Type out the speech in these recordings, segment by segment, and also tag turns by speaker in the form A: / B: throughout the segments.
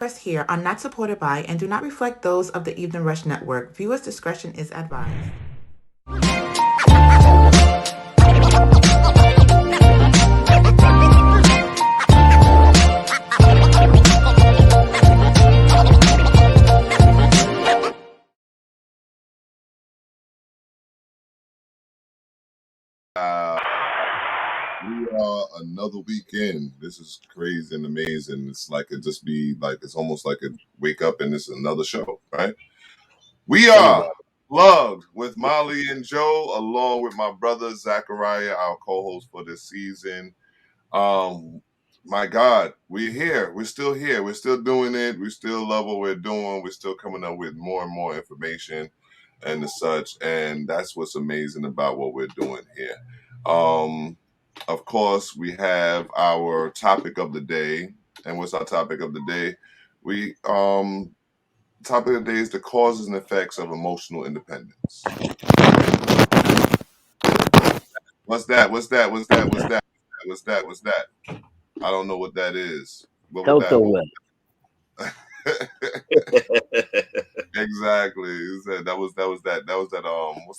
A: Expressed here are not supported by and do not reflect those of the Evening Rush Network. Viewers' discretion is advised.
B: We are another weekend. This is crazy and amazing. It's like it just be like it's almost like a wake up and it's another show, right? We are plugged with Molly and Joe, along with my brother Zachariah, our co-host for this season. Um, my God, we're here. We're still here. We're still doing it. We still love what we're doing. We're still coming up with more and more information and the such. And that's what's amazing about what we're doing here. Of course, we have our topic of the day. And what's our topic of the day? We topic of the day is the causes and effects of emotional independence. What's that? What's that? What's that? What's that? What's that? What's that? I don't know what that is. What would that? What exactly. That was that. What's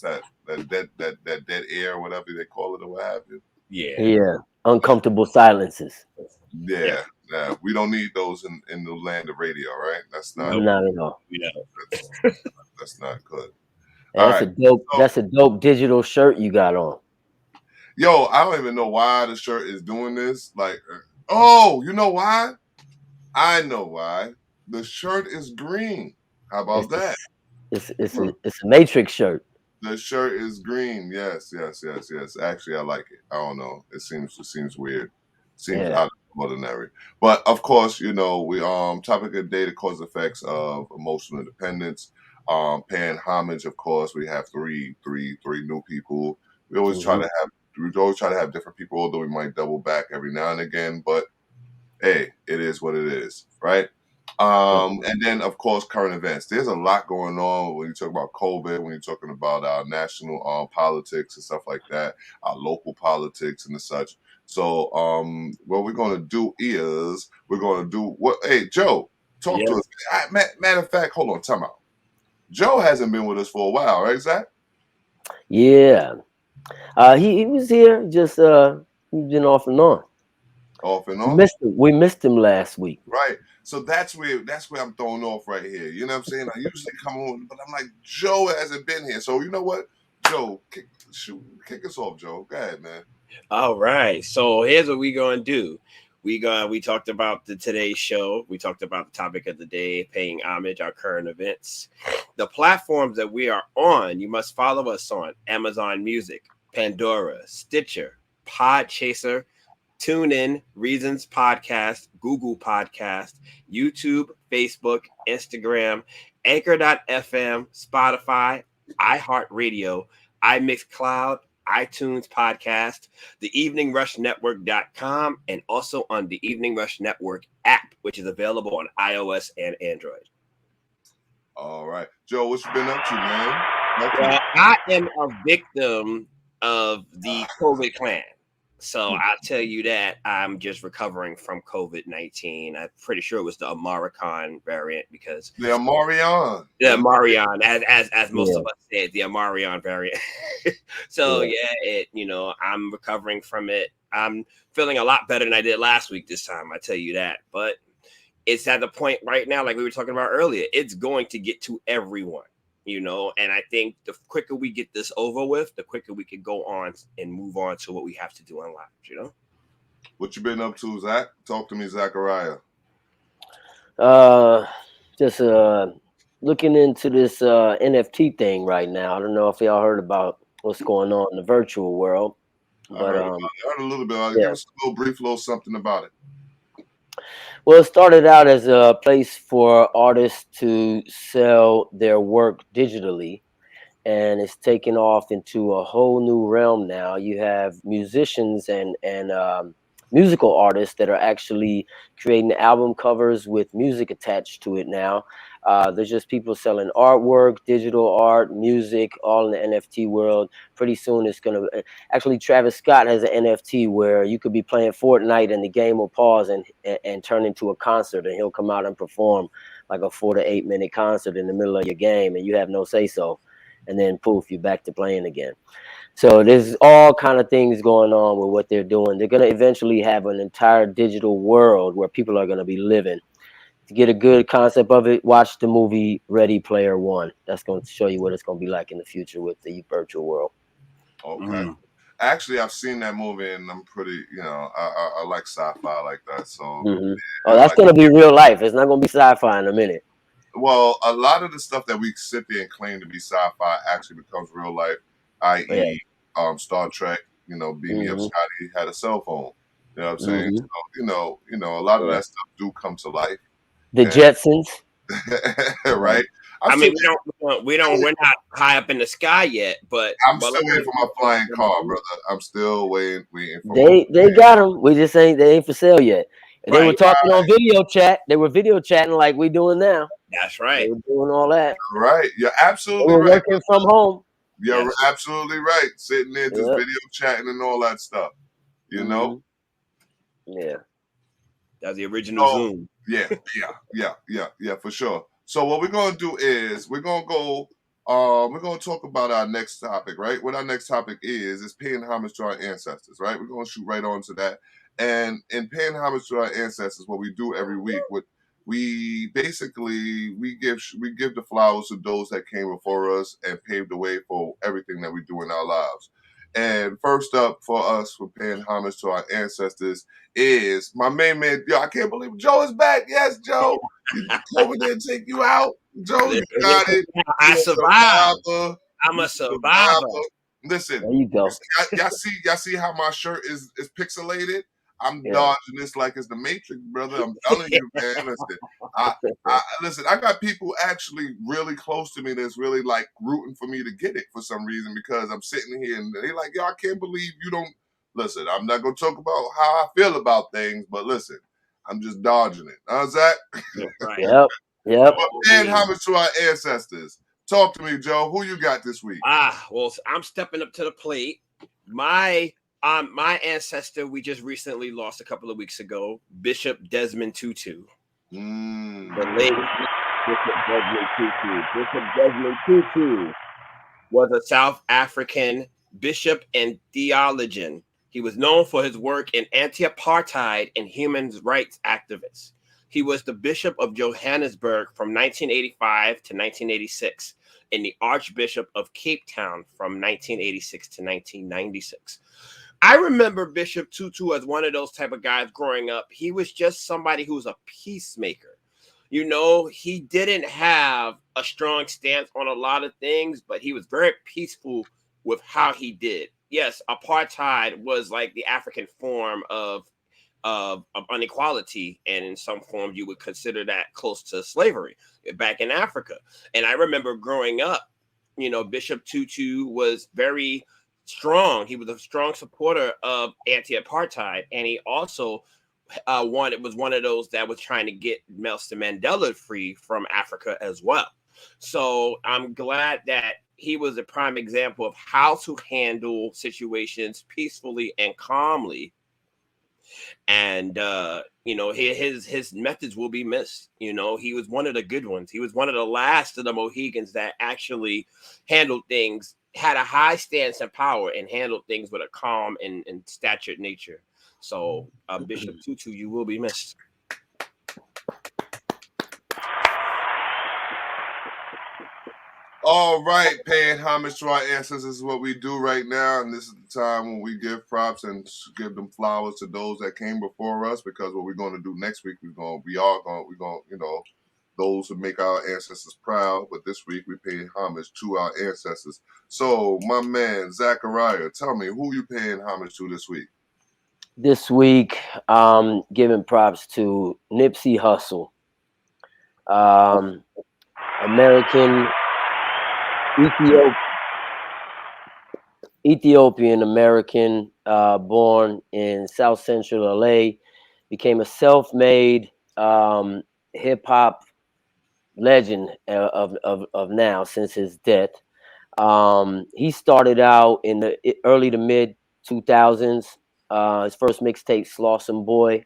B: that? That dead air, whatever they call it, or what have you.
C: Yeah. Uncomfortable silences.
B: Yeah. Yeah. We don't need those in the land of radio, right? That's not.
C: Not at all.
B: That's not good.
C: And
B: All right.
C: that's a dope digital shirt you got on.
B: Yo, I don't even know why the shirt is doing this. Like, oh, you know why? I know why. The shirt is green. How about that?
C: It's a Matrix shirt.
B: The shirt is green. Yes. Actually, I like it. I don't know. It seems weird. Seems out of the ordinary. But of course, we topic of the day, the cause effects of emotional independence. Paying homage, of course. We have three new people. We always try to have different people, although we might double back every now and again. But hey, it is what it is, right? And then, of course, current events. There's a lot going on when you talk about COVID, when you're talking about our national politics and stuff like that, our local politics and the such. So, what we're going to do is we're going to do what? Hey, Joe, talk to us. Matter of fact, hold on, time out. Joe hasn't been with us for a while, right, Zach?
C: Yeah. He was here, just he's been off and on.
B: Off and on.
C: We missed him last week.
B: Right. So that's where I'm throwing off right here. You know what I'm saying? I usually come on, but I'm like, Joe hasn't been here. So you know what? Joe, kick us off, Joe. Go ahead, man.
D: All right. So here's what we gonna do. We talked about the today's show. We talked about the topic of the day, paying homage, our current events. The platforms that we are on, you must follow us on Amazon Music, Pandora, Stitcher, Podchaser, TuneIn, Reasons Podcast, Google Podcast, YouTube, Facebook, Instagram, Anchor.fm, Spotify, iHeartRadio, iMixCloud, iTunes Podcast, the eveningrushnetwork.com, and also on the Evening Rush Network app, which is available on iOS and Android.
B: All right. Joe, what you been up to, man?
D: Well, I am a victim of the COVID clan. So I'll tell you that I'm just recovering from COVID-19. I'm pretty sure it was the Omicron variant because
B: the Omarion.
D: The Omarion, as most of us said, the Omarion variant. So I'm recovering from it. I'm feeling a lot better than I did last week this time, I tell you that. But it's at the point right now, like we were talking about earlier, it's going to get to everyone. And I think the quicker we get this over with, the quicker we can go on and move on to what we have to do in life,
B: What you been up to, Zach? Talk to me, Zachariah.
C: Just looking into this NFT thing right now. I don't know if y'all heard about what's going on in the virtual world. But
B: I heard a little bit about it. Give us a brief little something about it.
C: Well, it started out as a place for artists to sell their work digitally, and it's taken off into a whole new realm now. You have musicians and musical artists that are actually creating album covers with music attached to it now. There's just people selling artwork, digital art, music, all in the NFT world. Pretty soon it's going to actually, Travis Scott has an NFT where you could be playing Fortnite and the game will pause and turn into a concert, and he'll come out and perform like a 4 to 8 minute concert in the middle of your game, and you have no say so. And then poof, you're back to playing again. So there's all kind of things going on with what they're doing. They're going to eventually have an entire digital world where people are going to be living. To get a good concept of it, watch the movie Ready Player One. That's going to show you what it's going to be like in the future with the virtual world.
B: Okay. Actually, I've seen that movie, and I'm pretty, I like sci-fi like that. So,
C: Oh, that's going to be real life. It's not going to be sci-fi in a minute.
B: Well, a lot of the stuff that we sit there and claim to be sci-fi actually becomes real life, i.e., Star Trek. Beam Me Up Scotty had a cell phone. You know what I'm saying? So, a lot of that stuff do come to life.
C: The Jetsons,
B: right?
D: We're not high up in the sky yet, but
B: I'm still waiting for my flying car, brother. I'm still waiting for.
C: They got them. They ain't for sale yet. They were talking on video chat. They were video chatting like we doing now.
D: That's right.
C: They were doing all that.
B: Right. You're absolutely
C: right.
B: Working
C: from home.
B: You're absolutely right. Sitting there just video chatting and all that stuff. You know?
C: Yeah.
D: That's the original Zoom.
B: Yeah, for sure. So what we're gonna do is we're gonna talk about our next topic, right? What our next topic is paying homage to our ancestors, right? We're gonna shoot right on to that. And in paying homage to our ancestors, what we do every week, we give the flowers to those that came before us and paved the way for everything that we do in our lives. And first up for us for paying homage to our ancestors is my main man. Yo, I can't believe Joe is back. Yes, Joe. COVID didn't take you out. Joe, you got it.
D: I survived. I'm a survivor.
B: Listen,
C: there you go.
B: Y'all see how my shirt is pixelated? I'm dodging this like it's the Matrix, brother. I'm telling you, man. Listen, I got people actually really close to me that's really like rooting for me to get it for some reason because I'm sitting here and they're like, yo, I can't believe you don't. Listen, I'm not going to talk about how I feel about things, but listen, I'm just dodging it. How's that?
C: Right. Yep.
B: And homage to our ancestors. Talk to me, Joe. Who you got this week?
D: Well, I'm stepping up to the plate. My ancestor, we just recently lost a couple of weeks ago, Bishop Desmond Tutu. The late Bishop Desmond Tutu. Bishop Desmond Tutu was a South African bishop and theologian. He was known for his work in anti-apartheid and human rights activists. He was the Bishop of Johannesburg from 1985 to 1986 and the Archbishop of Cape Town from 1986 to 1996. I remember Bishop Tutu as one of those type of guys growing up. He was just somebody who was a peacemaker. He didn't have a strong stance on a lot of things, but he was very peaceful with how he did. Yes, apartheid was like the African form of inequality, and in some form you would consider that close to slavery back in Africa. And I remember growing up, Bishop Tutu was very strong. He was a strong supporter of anti-apartheid, and he also was one of those that was trying to get Nelson Mandela free from Africa as well. So I'm glad that he was a prime example of how to handle situations peacefully and calmly. And his methods will be missed. He was one of the good ones. He was one of the last of the Mohegans that actually handled things, had a high stance and power, and handled things with a calm and statured nature. So Bishop Tutu, you will be missed.
B: All right, paying homage to our ancestors is what we do right now, and this is the time when we give props and give them flowers to those that came before us. Because what we're going to do next week, we're going, those who make our ancestors proud. But this week, we pay homage to our ancestors. So, my man Zachariah, tell me who you paying homage to this week.
C: This week, giving props to Nipsey Hussle, American. Ethiopian American born in South Central LA, became a self-made hip hop legend of now since his death. He started out in the early to mid 2000s. His first mixtape, Slawsome Boy,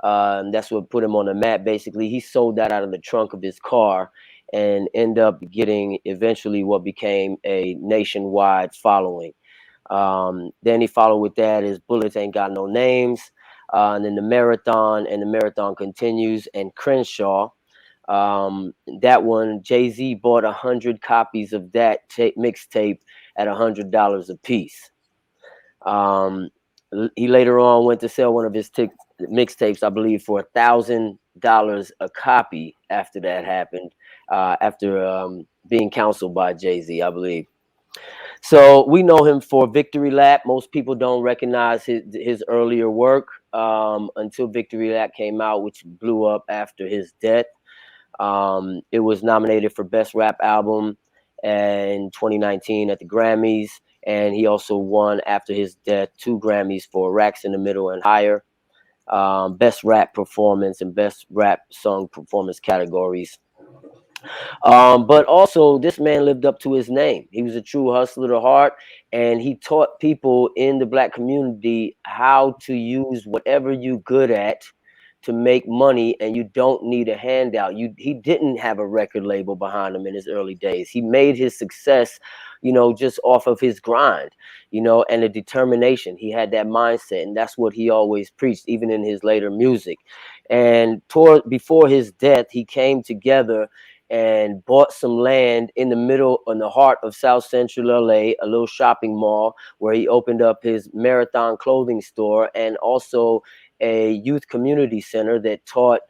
C: that's what put him on the map. Basically, he sold that out of the trunk of his car and ended up getting eventually what became a nationwide following. Then he followed with that is Bullets Ain't Got No Names, and then the Marathon continues, and Crenshaw. That one, Jay-Z bought 100 copies of that mixtape at $100 a piece. He later on went to sell one of his mixtapes, I believe, for $1,000 a copy after that happened, after being counseled by Jay-Z, I believe. So we know him for Victory Lap. Most people don't recognize his earlier work until Victory Lap came out, which blew up after his death. It was nominated for Best Rap Album in 2019 at the Grammys, and he also won after his death 2 Grammys for Racks in the Middle and Higher, Best Rap Performance and Best Rap Song Performance categories. But also, this man lived up to his name. He was a true hustler at heart, and he taught people in the Black community how to use whatever you're good at to make money, and you don't need a handout. He didn't have a record label behind him in his early days. He made his success, just off of his grind, and the determination. He had that mindset, and that's what he always preached, even in his later music. And before his death, he came together and bought some land in the heart of South Central LA, a little shopping mall where he opened up his Marathon clothing store, and also a youth community center that taught,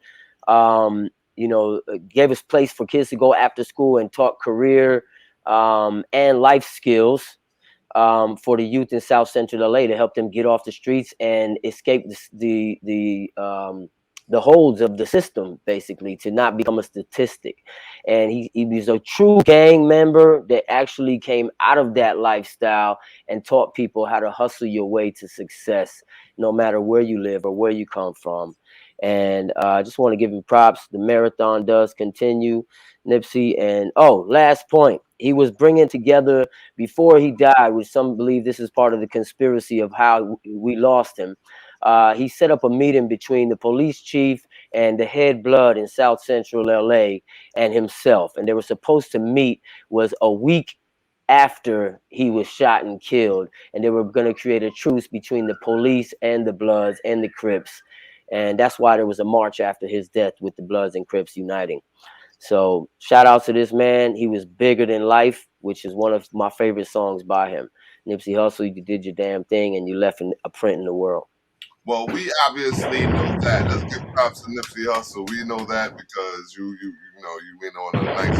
C: gave us place for kids to go after school and taught career and life skills for the youth in South Central LA to help them get off the streets and escape the holds of the system, basically, to not become a statistic. And he was a true gang member that actually came out of that lifestyle and taught people how to hustle your way to success, no matter where you live or where you come from. And I just want to give him props. The marathon does continue, Nipsey. And last point, he was bringing together, before he died, which some believe this is part of the conspiracy of how we lost him. He set up a meeting between the police chief and the head blood in South Central LA and himself. And they were supposed to meet was a week after he was shot and killed. And they were going to create a truce between the police and the Bloods and the Crips. And that's why there was a march after his death with the Bloods and Crips uniting. So shout out to this man. He was bigger than life, which is one of my favorite songs by him. Nipsey Hussle, you did your damn thing and you left a print in the world.
B: Well, we obviously know that. Let's give props to Nipsey Hussle. We know that because you went on a nice.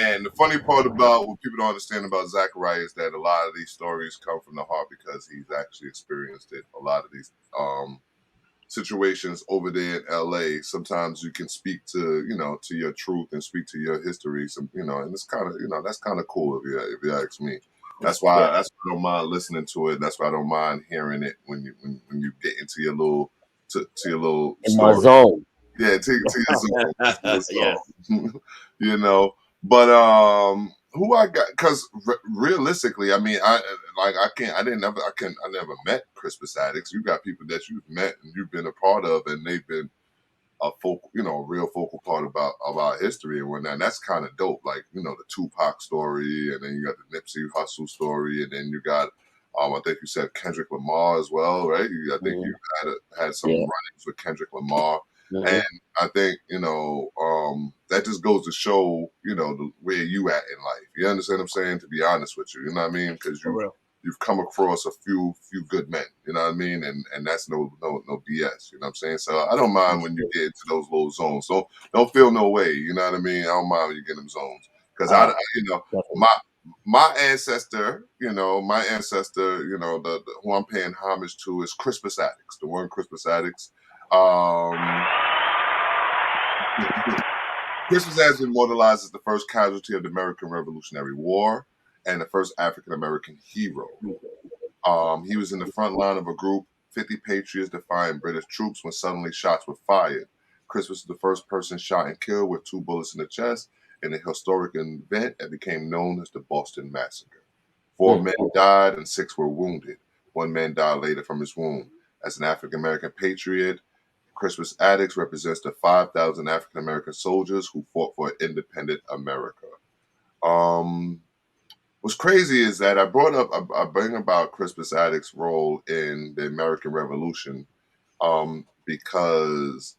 B: And the funny part about what people don't understand about Zachariah is that a lot of these stories come from the heart because he's actually experienced it. A lot of these situations over there in LA, sometimes you can speak to your truth and speak to your history. And it's kind of that's kind of cool if you ask me. That's why I don't mind listening to it. That's why I don't mind hearing it when you get into your little
C: in
B: story.
C: my zone.
B: Yeah, to your zone.
D: Yeah.
B: But who I got? Because realistically, I mean, I never met Crispus Attucks. You got people that you've met and you've been a part of, and they've been a real focal part of our history and whatnot. And that's kind of dope. Like the Tupac story, and then you got the Nipsey Hussle story, and then you got I think you said Kendrick Lamar as well, right? I think you had some runnings with Kendrick Lamar. Mm-hmm. And I think, that just goes to show, where you at in life. You understand what I'm saying? To be honest with you, you know what I mean? Because you've come across a few good men, you know what I mean? And that's no BS, you know what I'm saying? So I don't mind when you get into those little zones. So don't feel no way, you know what I mean? I don't mind when you get in them zones. Because my ancestor, the who I'm paying homage to is Crispus Attucks, the one Crispus Attucks. Crispus Attucks immortalized as the first casualty of the American Revolutionary War and the first African American hero. He was in the front line of a group, 50 patriots defying British troops when suddenly shots were fired. Chris was the first person shot and killed with 2 bullets in the chest in a historic event that became known as the Boston Massacre. 4 men died and 6 were wounded. 1 man died later from his wound. As an African-American patriot, Crispus Attucks represents the 5,000 African-American soldiers who fought for independent America. What's crazy is that I bring about Crispus Attucks' role in the American Revolution because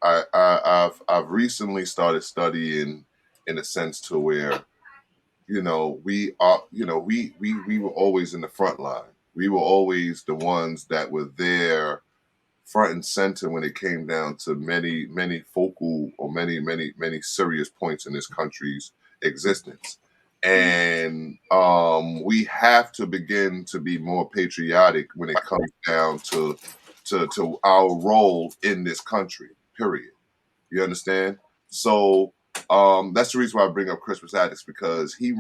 B: I've recently started studying in a sense to where we were always in the front line. We were always the ones that were there front and center when it came down to many focal or many serious points in this country's existence. And we have to begin to be more patriotic when it comes down to our role in this country, period. You understand? So that's the reason why I bring up Crispus Attucks, because he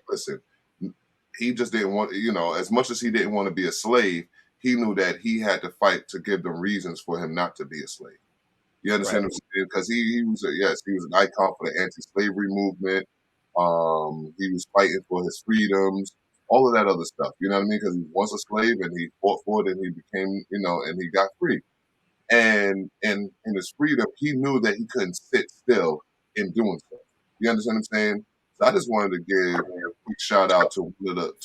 B: listen, he just didn't want, as much as he didn't want to be a slave, he knew that he had to fight to give them reasons for him not to be a slave. You understand what I'm saying? Because he was an icon for the anti-slavery movement. He was fighting for his freedoms, all of that other stuff. You know what I mean? Because he was a slave and he fought for it and he became, and he got free. And in his freedom, he knew that he couldn't sit still in doing so. You understand what I'm saying? So I just wanted to give a quick shout out to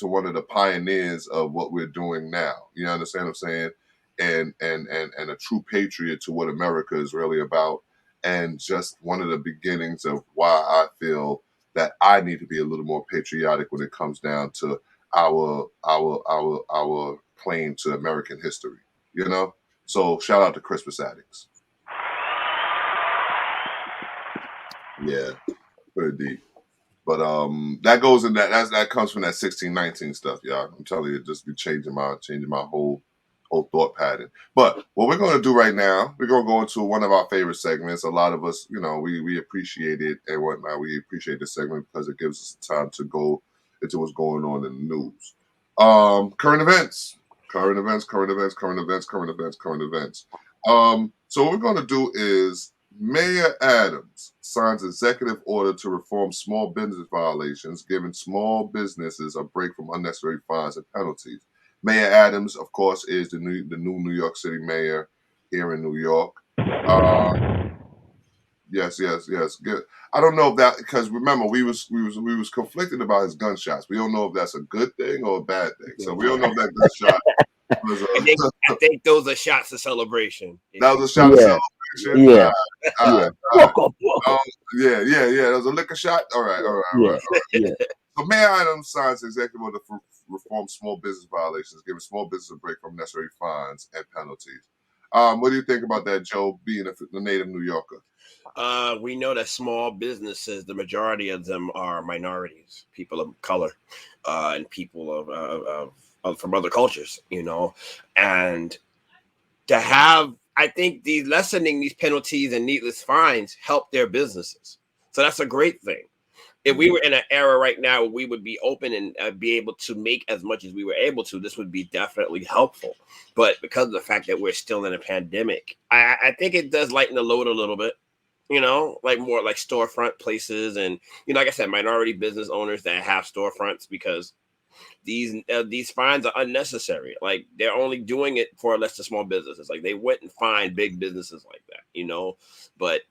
B: one of the pioneers of what we're doing now. You understand what I'm saying? And a true patriot to what America is really about, and just one of the beginnings of why I feel that I need to be a little more patriotic when it comes down to our claim to American history. So shout out to Crispus Attucks. Yeah, pretty deep. But that goes in that comes from that 1619 stuff, y'all. I'm telling you, just be changing my whole thought pattern. But what we're gonna do right now, we're gonna go into one of our favorite segments. A lot of us, we appreciate it and whatnot. We appreciate this segment because it gives us time to go into what's going on in the news. Current events. So what we're going to do is Mayor Adams signs executive order to reform small business violations, giving small businesses a break from unnecessary fines and penalties. Mayor Adams, of course, is the new New York City mayor here in New York. Yes. Good. I don't know if that, because remember we was conflicted about his gunshots. We don't know if that's a good thing or a bad thing. So we don't know if that gunshot was
D: I think those are shots of celebration.
B: That was a shot of celebration.
C: Yeah.
B: Yeah. That was a liquor shot. All right.
C: Yeah.
B: So Mayor Adams signs executive order to reform small business violations, giving small business a break from necessary fines and penalties. What do you think about that, Joe, being a native New Yorker?
D: We know that small businesses, the majority of them are minorities, people of color, and people of from other cultures, and to have, I think, lessening these penalties and needless fines help their businesses. So that's a great thing. If we were in an era right now where we would be open and be able to make as much as we were able to, this would be definitely helpful. But because of the fact that we're still in a pandemic, I think it does lighten the load a little bit. Like more like storefront places and, like I said, minority business owners that have storefronts, because these fines are unnecessary. Like, they're only doing it for less to small businesses. Like, they wouldn't fine big businesses like that, but,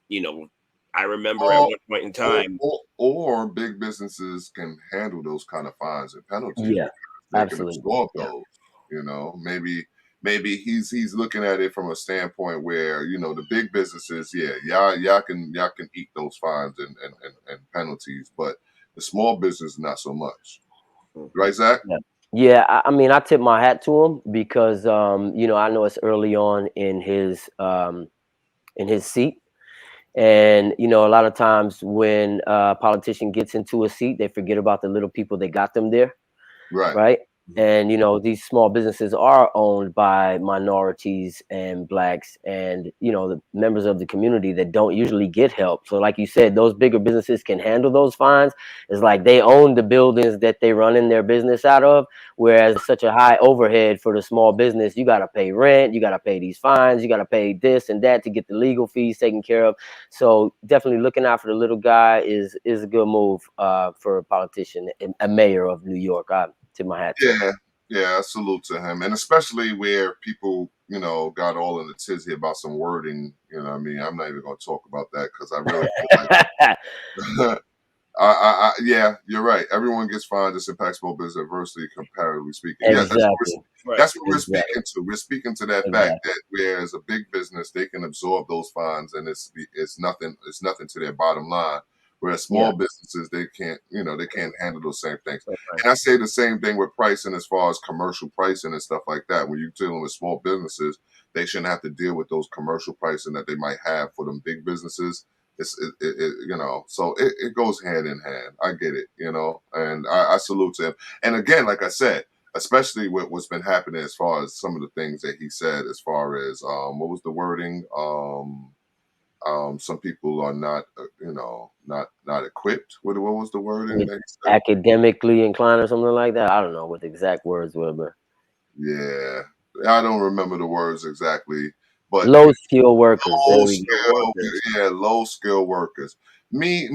D: I remember at one point in time.
B: Or big businesses can handle those kind of fines and penalties.
C: Yeah,
B: they
C: absolutely.
B: can absorb those, maybe he's looking at it from a standpoint where the big businesses, y'all can eat those fines and penalties, but the small business not so much, right, Zach?
C: Yeah, I mean, I tip my hat to him because I know it's early on in his seat, and a lot of times when a politician gets into a seat, they forget about the little people that got them there, right? And you know, these small businesses are owned by minorities and blacks and, you know, the members of the community that don't usually get help. So like you said, those bigger businesses can handle those fines. It's like they own the buildings that they run in their business out of, whereas such a high overhead for the small business. You got to pay rent, you got to pay these fines, you got to pay this and that to get the legal fees taken care of. So definitely looking out for the little guy is a good move for a politician, a mayor of New York. I tip my hat to him.
B: Yeah, yeah, salute to him, and especially where people, got all in the tizzy about some wording. You know, what I mean, I'm not even going to talk about that because I really feel like, yeah, you're right. Everyone gets fined. This impacts small business adversely, comparatively speaking. Yeah,
C: Exactly.
D: Right.
B: that's what we're
C: Exactly.
B: speaking to. We're speaking to that fact
C: Exactly.
B: that whereas a big business, they can absorb those fines, and it's nothing to their bottom line. Whereas
C: Yeah.
B: small businesses, they can't handle those same things.
D: Right.
B: And I say the same thing with pricing as far as commercial pricing and stuff like that. When you're dealing with small businesses, they shouldn't have to deal with those commercial pricing that they might have for them big businesses. So it goes hand in hand. I get it, and I salute to him. And again, like I said, especially with what's been happening as far as some of the things that he said, as far as what was the wording? Some people are not, not equipped. What was the wording
C: With
B: that he said?
C: academically inclined or something like that. I don't know what the exact words were, but
B: Yeah, I don't remember the words exactly, but
C: low skill workers. There
B: low
C: we go.
D: Skilled
B: skill,
D: workers.
B: yeah, low skill workers. Me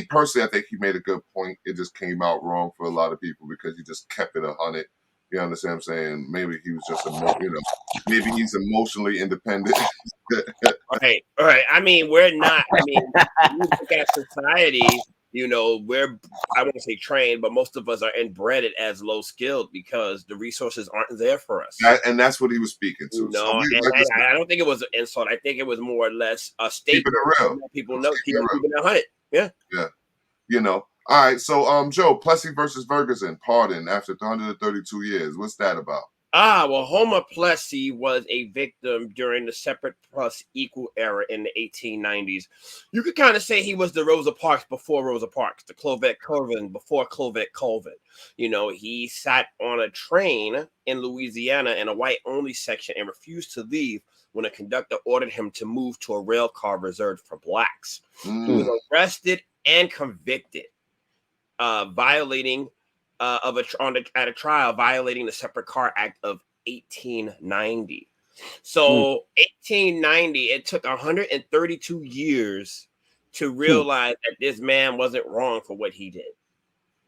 B: personally, I think he made a good point. It just came out wrong for a lot of people because he just kept it 100. You understand what I'm saying? Maybe he was just maybe he's emotionally independent.
D: All right. I mean, we're not. I mean, you look at society. We're, I won't say trained, but most of us are inbred as low skilled because the resources aren't there for us.
B: And that's what he was speaking to. So we
D: And
B: like I said,
D: I don't think it was an insult. I think it was more or less a
B: keeping
D: statement
B: it
D: to
B: real.
D: let people
B: Just
D: know,
B: keeping it
D: keeping it 100. Yeah.
B: real. Yeah. All right. So Joe, Plessy versus Ferguson, pardon after 132 years. What's that about?
D: Well, Homer Plessy was a victim during the separate plus equal era in the 1890s. You could kind of say he was the Rosa Parks before Rosa Parks, the Clovette Colvin before Clovette Colvin. He sat on a train in Louisiana in a white only section and refused to leave when a conductor ordered him to move to a rail car reserved for blacks. He was arrested and convicted, violating at a trial violating the Separate Car Act of 1890. So 1890, it took 132 years to realize that this man wasn't wrong for what he did.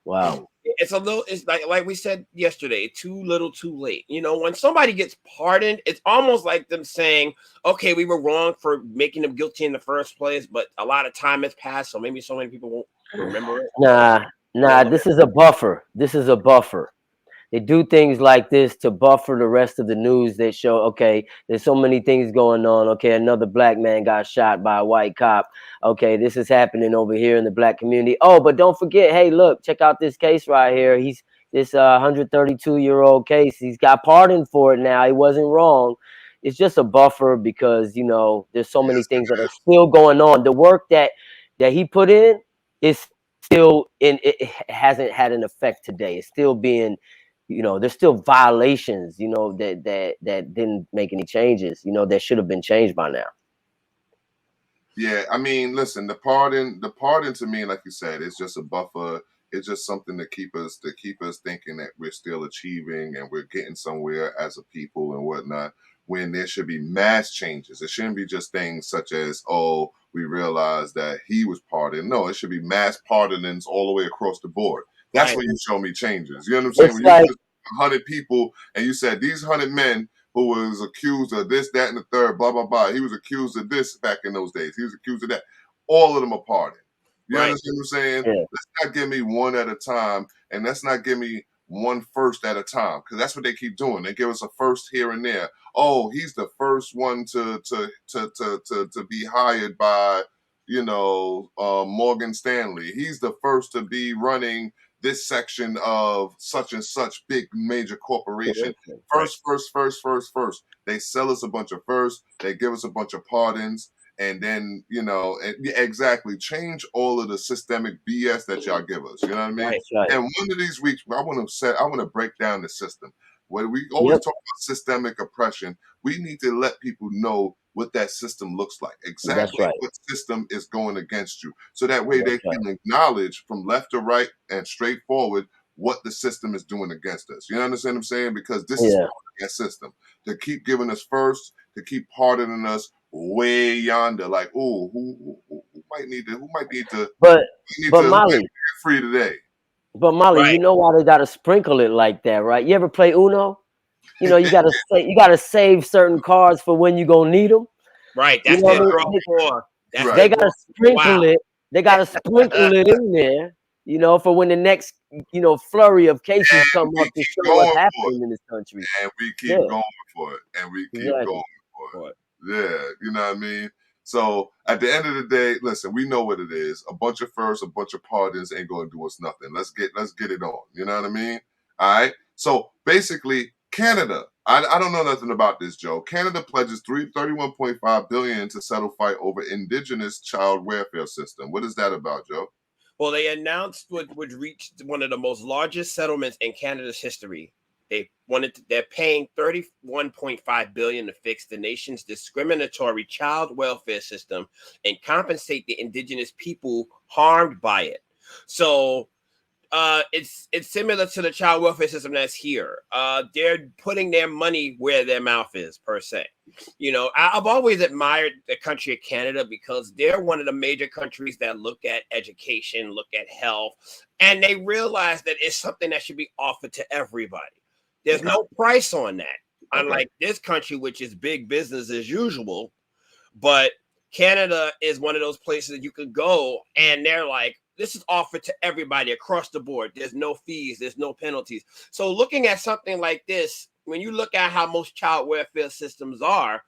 C: Wow.
D: It's like we said yesterday, too little too late. When somebody gets pardoned, it's almost like them saying, okay, we were wrong for making them guilty in the first place, but a lot of time has passed, so maybe so many people won't remember it.
C: Nah, this is a buffer. This is a buffer. They do things like this to buffer the rest of the news that show, okay, there's so many things going on. Okay, another black man got shot by a white cop. Okay, this is happening over here in the black community. Oh, but don't forget, hey, look, check out this case right here. He's this 132-year-old case. He's got pardoned for it now. He wasn't wrong. It's just a buffer because, there's so many
B: Yes,
C: things that are still going on. The work that he put in is still in. It hasn't had an effect today. It's still being, there's still violations, that didn't make any changes, that should have been changed by now.
B: Yeah, I mean, listen, the pardon to me, like you said, it's just a buffer. It's just something to keep us thinking that we're still achieving and we're getting somewhere as a people and whatnot. When there should be mass changes, it shouldn't be just things such as, oh, we realize that he was pardoned. No, it should be mass pardonings all the way across the board. That's
D: Right.
B: when you show me changes. You know what I'm saying?
C: It's
B: When you
C: like,
B: just 100 people and you said these 100 men who was accused of this, that, and the third, blah, blah, blah. He was accused of this back in those days. He was accused of that. All of them are pardoned. You
D: Right.
B: understand what I'm saying?
C: yeah,
B: Let's not give me one at a time, and let's not give me one first at a time, because that's what they keep doing. They give us a first here and there. Oh, he's the first one to be hired by, Morgan Stanley. He's the first to be running this section of such and such big major corporation.
D: Right.
B: First. They sell us a bunch of firsts. They give us a bunch of pardons. and then exactly change all of the systemic BS that y'all give us. You know what I mean?
C: That's right.
B: And one of these weeks, I want to break down the system. When we always
C: Yep.
B: talk about systemic oppression, we need to let people know what that system looks like,
C: That's
B: exactly
C: right.
B: what system is going against you, so that way they
C: That's right.
B: can acknowledge from left to right and straightforward what the system is doing against us. You understand what I'm saying? Because this is
C: Yeah.
B: part of that system to keep giving us first, to keep pardoning us way yonder. Like, oh, who might need to,
C: But
B: who might
C: Molly,
B: get free today?
C: you
D: Right.
C: know why they gotta sprinkle it like that, right? You ever play Uno? You know, you gotta save certain cards for when you gonna need them.
D: Right.
C: You
D: That's
C: know
D: their
C: what I
D: draw
C: mean?
D: four. That's
B: Right.
C: They
D: their
C: gotta
D: draw.
C: sprinkle
D: Wow.
C: it. They gotta sprinkle it in there, for when the next, flurry of cases
B: And
C: come
B: we
C: up to
B: keep
C: show what's
B: going for it.
C: happening in this country.
B: And we
C: Yeah,
B: keep going for it. And we keep
C: exactly.
B: going for it.
D: Boy.
B: Yeah, you know what I mean? So at the end of the day, listen, we know what it is. A bunch of firsts, a bunch of pardons ain't gonna do us nothing. Let's get it on. You know what I mean? All right. So basically, Canada. I don't know nothing about this, Joe. Canada pledges 31.5 billion to settle fight over indigenous child welfare system. What is that about, Joe?
D: Well, they announced what would reach one of the most largest settlements in Canada's history. They're paying 31.5 billion to fix the nation's discriminatory child welfare system and compensate the indigenous people harmed by it. So it's similar to the child welfare system that's here. They're putting their money where their mouth is, per se. I've always admired the country of Canada because they're one of the major countries that look at education, look at health, and they realize that it's something that should be offered to everybody. There's
B: Okay.
D: no price on that,
B: Okay.
D: unlike this country, which is big business as usual. But Canada is one of those places that you could go and they're like, this is offered to everybody across the board. There's no fees, there's no penalties. So looking at something like this, when you look at how most child welfare systems are,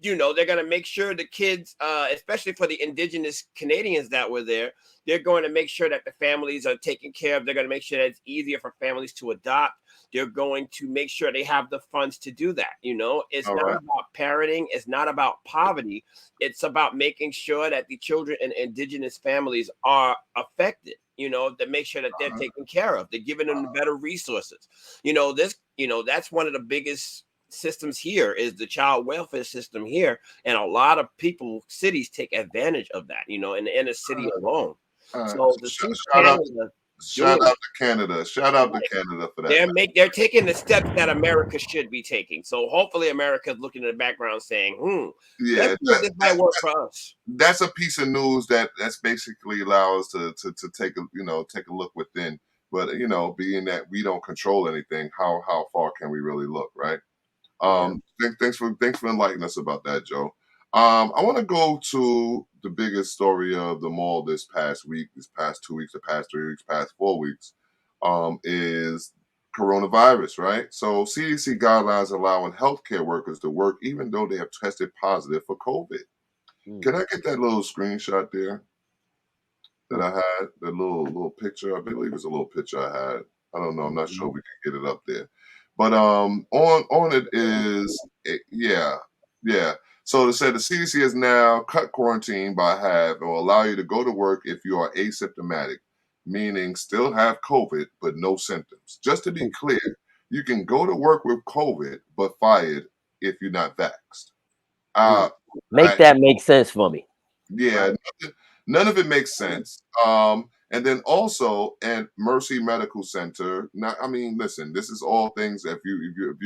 D: they're going to make sure the kids, especially for the indigenous Canadians that were there, they're going to make sure that the families are taken care of. They're going to make sure that it's easier for families to adopt. They're going to make sure they have the funds to do that. It's
B: All
D: not
B: right.
D: about parenting. It's not about poverty. It's about making sure that the children in indigenous families are affected, to make sure that they're taken care of. They're giving them the better resources. That's one of the biggest systems here is the child welfare system here, and a lot of cities take advantage of that, in the inner city alone.
B: All right.
D: So to see
B: Shout out
D: Canada
B: Shout
D: doing
B: out to Canada. Shout out to
D: right,
B: Canada for that, man.
D: they're taking the steps that America should be taking. So hopefully America's looking in the background saying, let's
B: Yeah,
D: see if this might work for us.
B: that's a piece of news that's basically allows to take a look within. But being that we don't control anything, how far can we really look, right?
D: Yeah.
B: Thanks for enlightening us about that, Joe. I want to go to the biggest story of them all this past week, this past 2 weeks, the past 3 weeks, past 4 weeks, is coronavirus, right? So CDC guidelines allowing healthcare workers to work even though they have tested positive for COVID.
C: Mm.
B: Can I get that little screenshot there that I had? The little picture. I believe it's a little picture I had. I don't know. I'm not sure we can get it up there. But on it is yeah. So it said the CDC has now cut quarantine by half and will allow you to go to work if you are asymptomatic, meaning still have COVID but no symptoms. Just to be clear, you can go to work with COVID but fired if you're not vaxxed. Uh,
C: Make
B: I,
C: that make sense for me.
B: yeah,
D: Right.
B: none of it makes sense. And then also at Mercy Medical Center. Now, I mean, listen, this is all things. If you're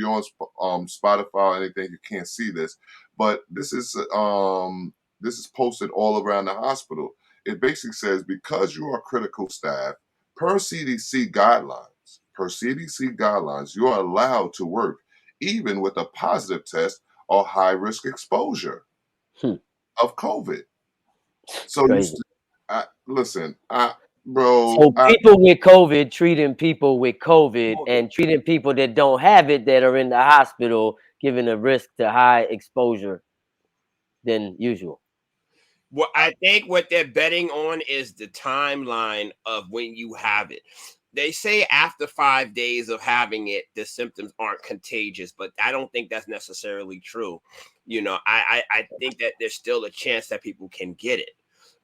B: on Spotify or anything, you can't see this, but this is posted all around the hospital. It basically says because you are critical staff, per CDC guidelines, you are allowed to work even with a positive test or high risk exposure
C: Hmm.
B: of COVID.
C: It's
B: So
C: crazy.
B: listen, bro,
C: So people with COVID treating people with COVID and treating people that don't have it that are in the hospital, giving a risk to high exposure than usual.
D: Well, I think what they're betting on is the timeline of when you have it. They say after 5 days of having it, the symptoms aren't contagious, but I don't think that's necessarily true. You know, I think that there's still a chance that people can get it.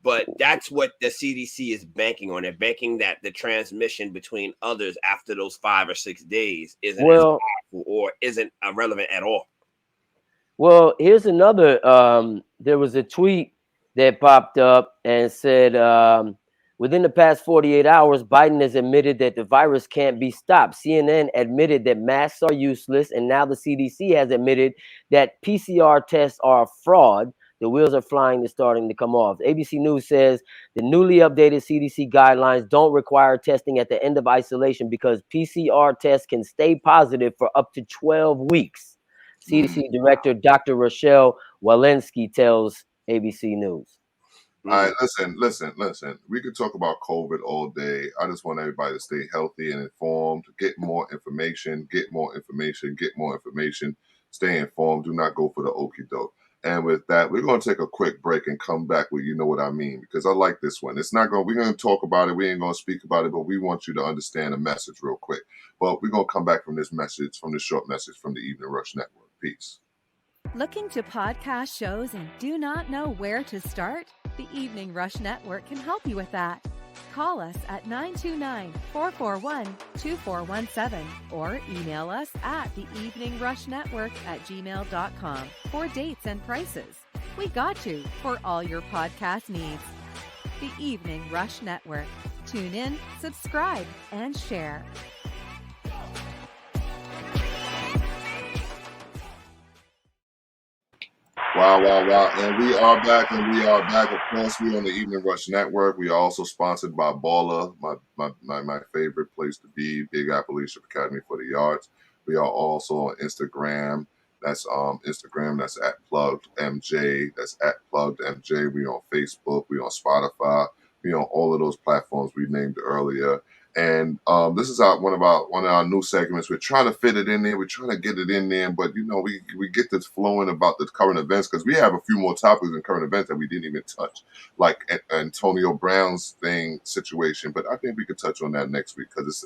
D: But that's what the CDC is banking on. They're banking that the transmission between others after those 5 or 6 days isn't as powerful or isn't relevant at all.
C: Well, here's another. There was a tweet that popped up and said, within the past 48 hours, Biden has admitted that the virus can't be stopped. CNN admitted that masks are useless, and now the CDC has admitted that PCR tests are a fraud. The wheels are flying, they're starting to come off. ABC News says the newly updated CDC guidelines don't require testing at the end of isolation because PCR tests can stay positive for up to 12 weeks. CDC Director Dr. Rochelle Walensky tells ABC News.
B: All right, listen. We could talk about COVID all day. I just want everybody to stay healthy and informed. Get more information. Stay informed. Do not go for the okie doke. And with that, we're going to take a quick break and come back with you know what I mean, because I like this one. We're going to talk about it. We ain't going to speak about it, but we want you to understand the message real quick. But we're going to come back from this short message from the Evening Rush Network. Peace.
E: Looking to podcast shows and do not know where to start? The Evening Rush Network can help you with that. Call us at 929-441-2417 or email us at theeveningrushnetwork@gmail.com for dates and prices. We got you for all your podcast needs. The Evening Rush Network. Tune in, subscribe, and share.
B: Wow. And we are back. Of course, we're on the Evening Rush Network. We are also sponsored by Baller, my favorite place to be, Big Apple Leadership Academy for the Arts. We are also on Instagram. That's Instagram. That's at Plugged MJ. That's at Plugged MJ. We on Facebook. We on Spotify. We on all of those platforms we named earlier. And this is one of our new segments. We're trying to fit it in there. We're trying to get it in there, but you know, we get this flowing about the current events because we have a few more topics in current events that we didn't even touch, like Antonio Brown's situation. But I think we could touch on that next week because it's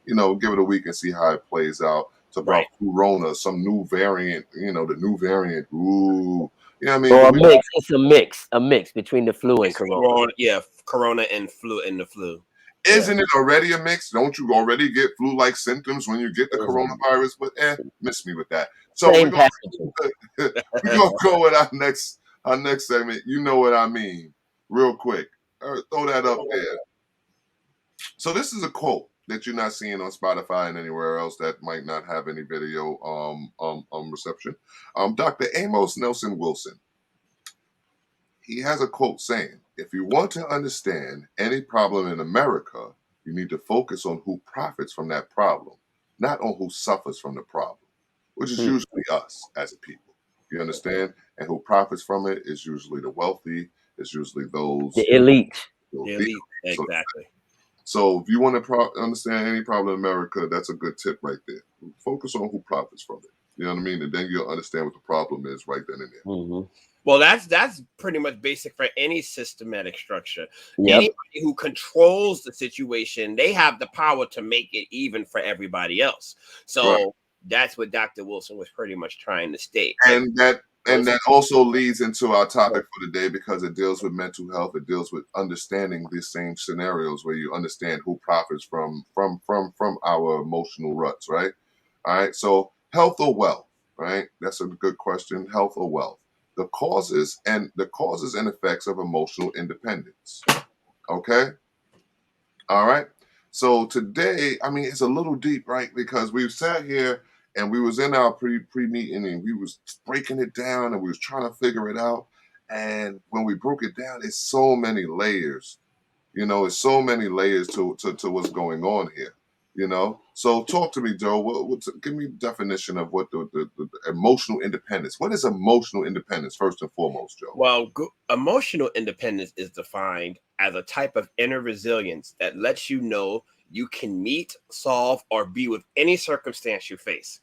B: give it a week and see how it plays out. It's about Corona, some new variant. The new variant. Ooh. You know what I mean?
C: Or a mix. It's a mix between the flu and Corona.
D: Corona and the flu.
B: Isn't it already a mix? Don't you already get flu-like symptoms when you get the coronavirus? But miss me with that. So we're gonna go with our next segment. You know what I mean? Real quick. Throw that up there. So this is a quote that you're not seeing on Spotify and anywhere else that might not have any video reception. Dr. Amos Nelson Wilson. He has a quote saying, if you want to understand any problem in America, you need to focus on who profits from that problem, not on who suffers from the problem, which is usually us as a people. You understand? And who profits from it is usually the wealthy, it's usually the
C: elite.
D: Exactly.
B: So if you want to understand any problem in America, that's a good tip right there. Focus on who profits from it. You know what I mean? And then you'll understand what the problem is right then and there.
C: Mm-hmm.
D: Well, that's pretty much basic for any systematic structure. Yep. Anybody who controls the situation, they have the power to make it even for everybody else. So that's what Dr. Wilson was pretty much trying to state.
B: And that also leads into our topic for the day because it deals with mental health. It deals with understanding these same scenarios where you understand who profits from our emotional ruts, right? All right. So health or wealth, right? That's a good question. Health or wealth. The causes and effects of emotional independence. Okay. All right. So today, I mean, it's a little deep, right? Because we've sat here and we was in our pre-meeting and we was breaking it down and we was trying to figure it out. And when we broke it down, it's so many layers. It's so many layers to what's going on here. So talk to me, Joe. Give me a definition of what the emotional independence. What is emotional independence, first and foremost, Joe?
D: Well, emotional independence is defined as a type of inner resilience that lets you know you can meet, solve, or be with any circumstance you face.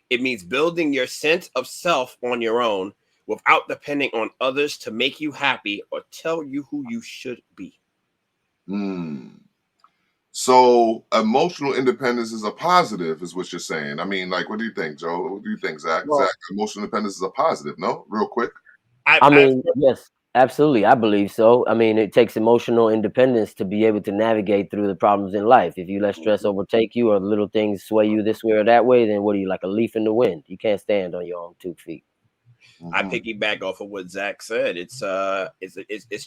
D: It means building your sense of self on your own without depending on others to make you happy or tell you who you should be.
B: So emotional independence is a positive, is what you're saying. I mean, like, what do you think, Joe? What do you think, Zach?
C: Well,
B: Zach, emotional independence is a positive, no? Real quick.
C: I
D: I
C: mean, yes, absolutely. I believe so. I mean, it takes emotional independence to be able to navigate through the problems in life. If you let stress overtake you or little things sway you this way or that way, then what are you, like a leaf in the wind? You can't stand on your own 2 feet.
D: I
B: Mhm.
D: piggyback off of what Zach said. It's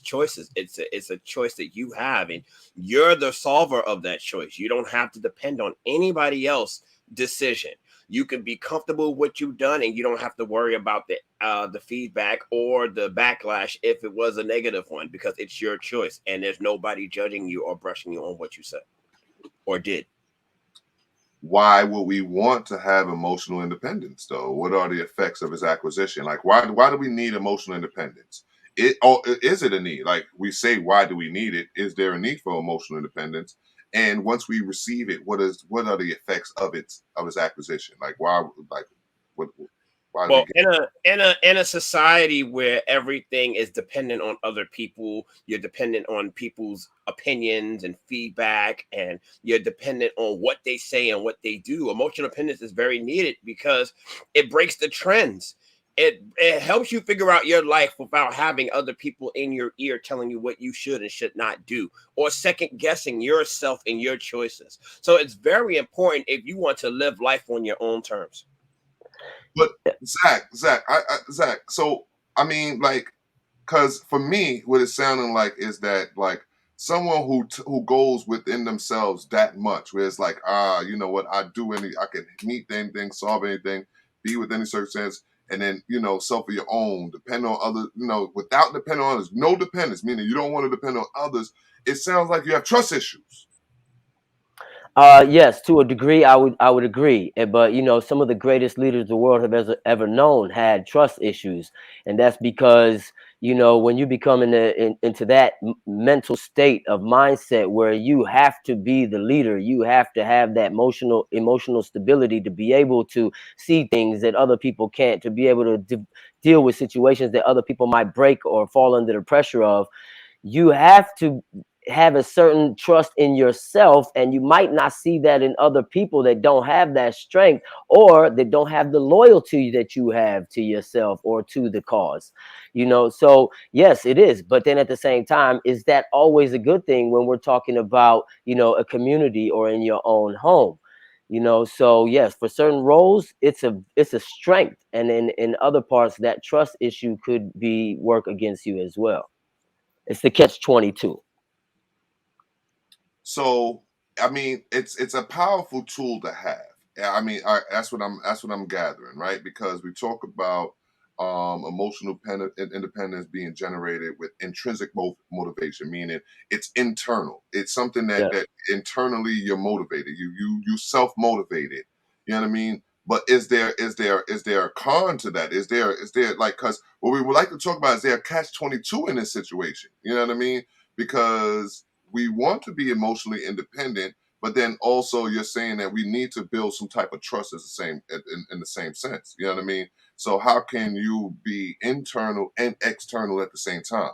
D: choices. It's a choice that you have, and you're the solver of that choice. You don't have to depend on anybody else decision. You can be comfortable with what you've done, and you don't have to worry about the feedback or the backlash if it was a negative one, because it's your choice, and there's nobody judging you or brushing you on what you said or did.
B: Why would we want to have emotional independence, though? What are the effects of its acquisition? Like, why do we need emotional independence? Is it a need? Like we say, why do we need it? Is there a need for emotional independence? And once we receive it, what are the effects of its acquisition? Like, what why do we
D: Well,
B: get?
D: in a society where everything is dependent on other people, you're dependent on people's opinions and feedback, and you're dependent on what they say and what they do. Emotional independence is very needed because it breaks the trends. It helps you figure out your life without having other people in your ear telling you what you should and should not do, or second guessing yourself and your choices. So it's very important if you want to live life on your own terms.
B: But Zach. So I mean, like, because for me, what it's sounding like is that like someone who goes within themselves that much, where it's like, you know what, I can meet anything, solve anything, be with any circumstance, and then self of your own, depend on others, without depending on others, no dependence, meaning you don't want to depend on others. It sounds like you have trust issues.
C: Yes, to a degree, I would agree. But some of the greatest leaders the world have ever known had trust issues, and that's because when you become into that mental state of mindset where you have to be the leader, you have to have that emotional stability to be able to see things that other people can't, to be able to deal with situations that other people might break or fall under the pressure of. You have to have a certain trust in yourself, and you might not see that in other people that don't have that strength, or that don't have the loyalty that you have to yourself or to the cause. So yes, it is, but then at the same time, is that always a good thing when we're talking about a community or in your own home? So yes, for certain roles it's a strength, and in other parts that trust issue could be work against you as well. It's the catch 22.
B: So I mean, it's a powerful tool to have. Yeah, I mean, that's what I'm gathering, right? Because we talk about emotional independence being generated with intrinsic motivation, meaning it's internal. It's something that
C: Yeah.
B: that internally you're motivated. You self motivated. You know what I mean? But is there a con to that? Is there like, because what we would like to talk about is there a catch 22 in this situation? You know what I mean? Because we want to be emotionally independent, but then also you're saying that we need to build some type of trust as the same in the same sense. You know what I mean? So how can you be internal and external at the same time?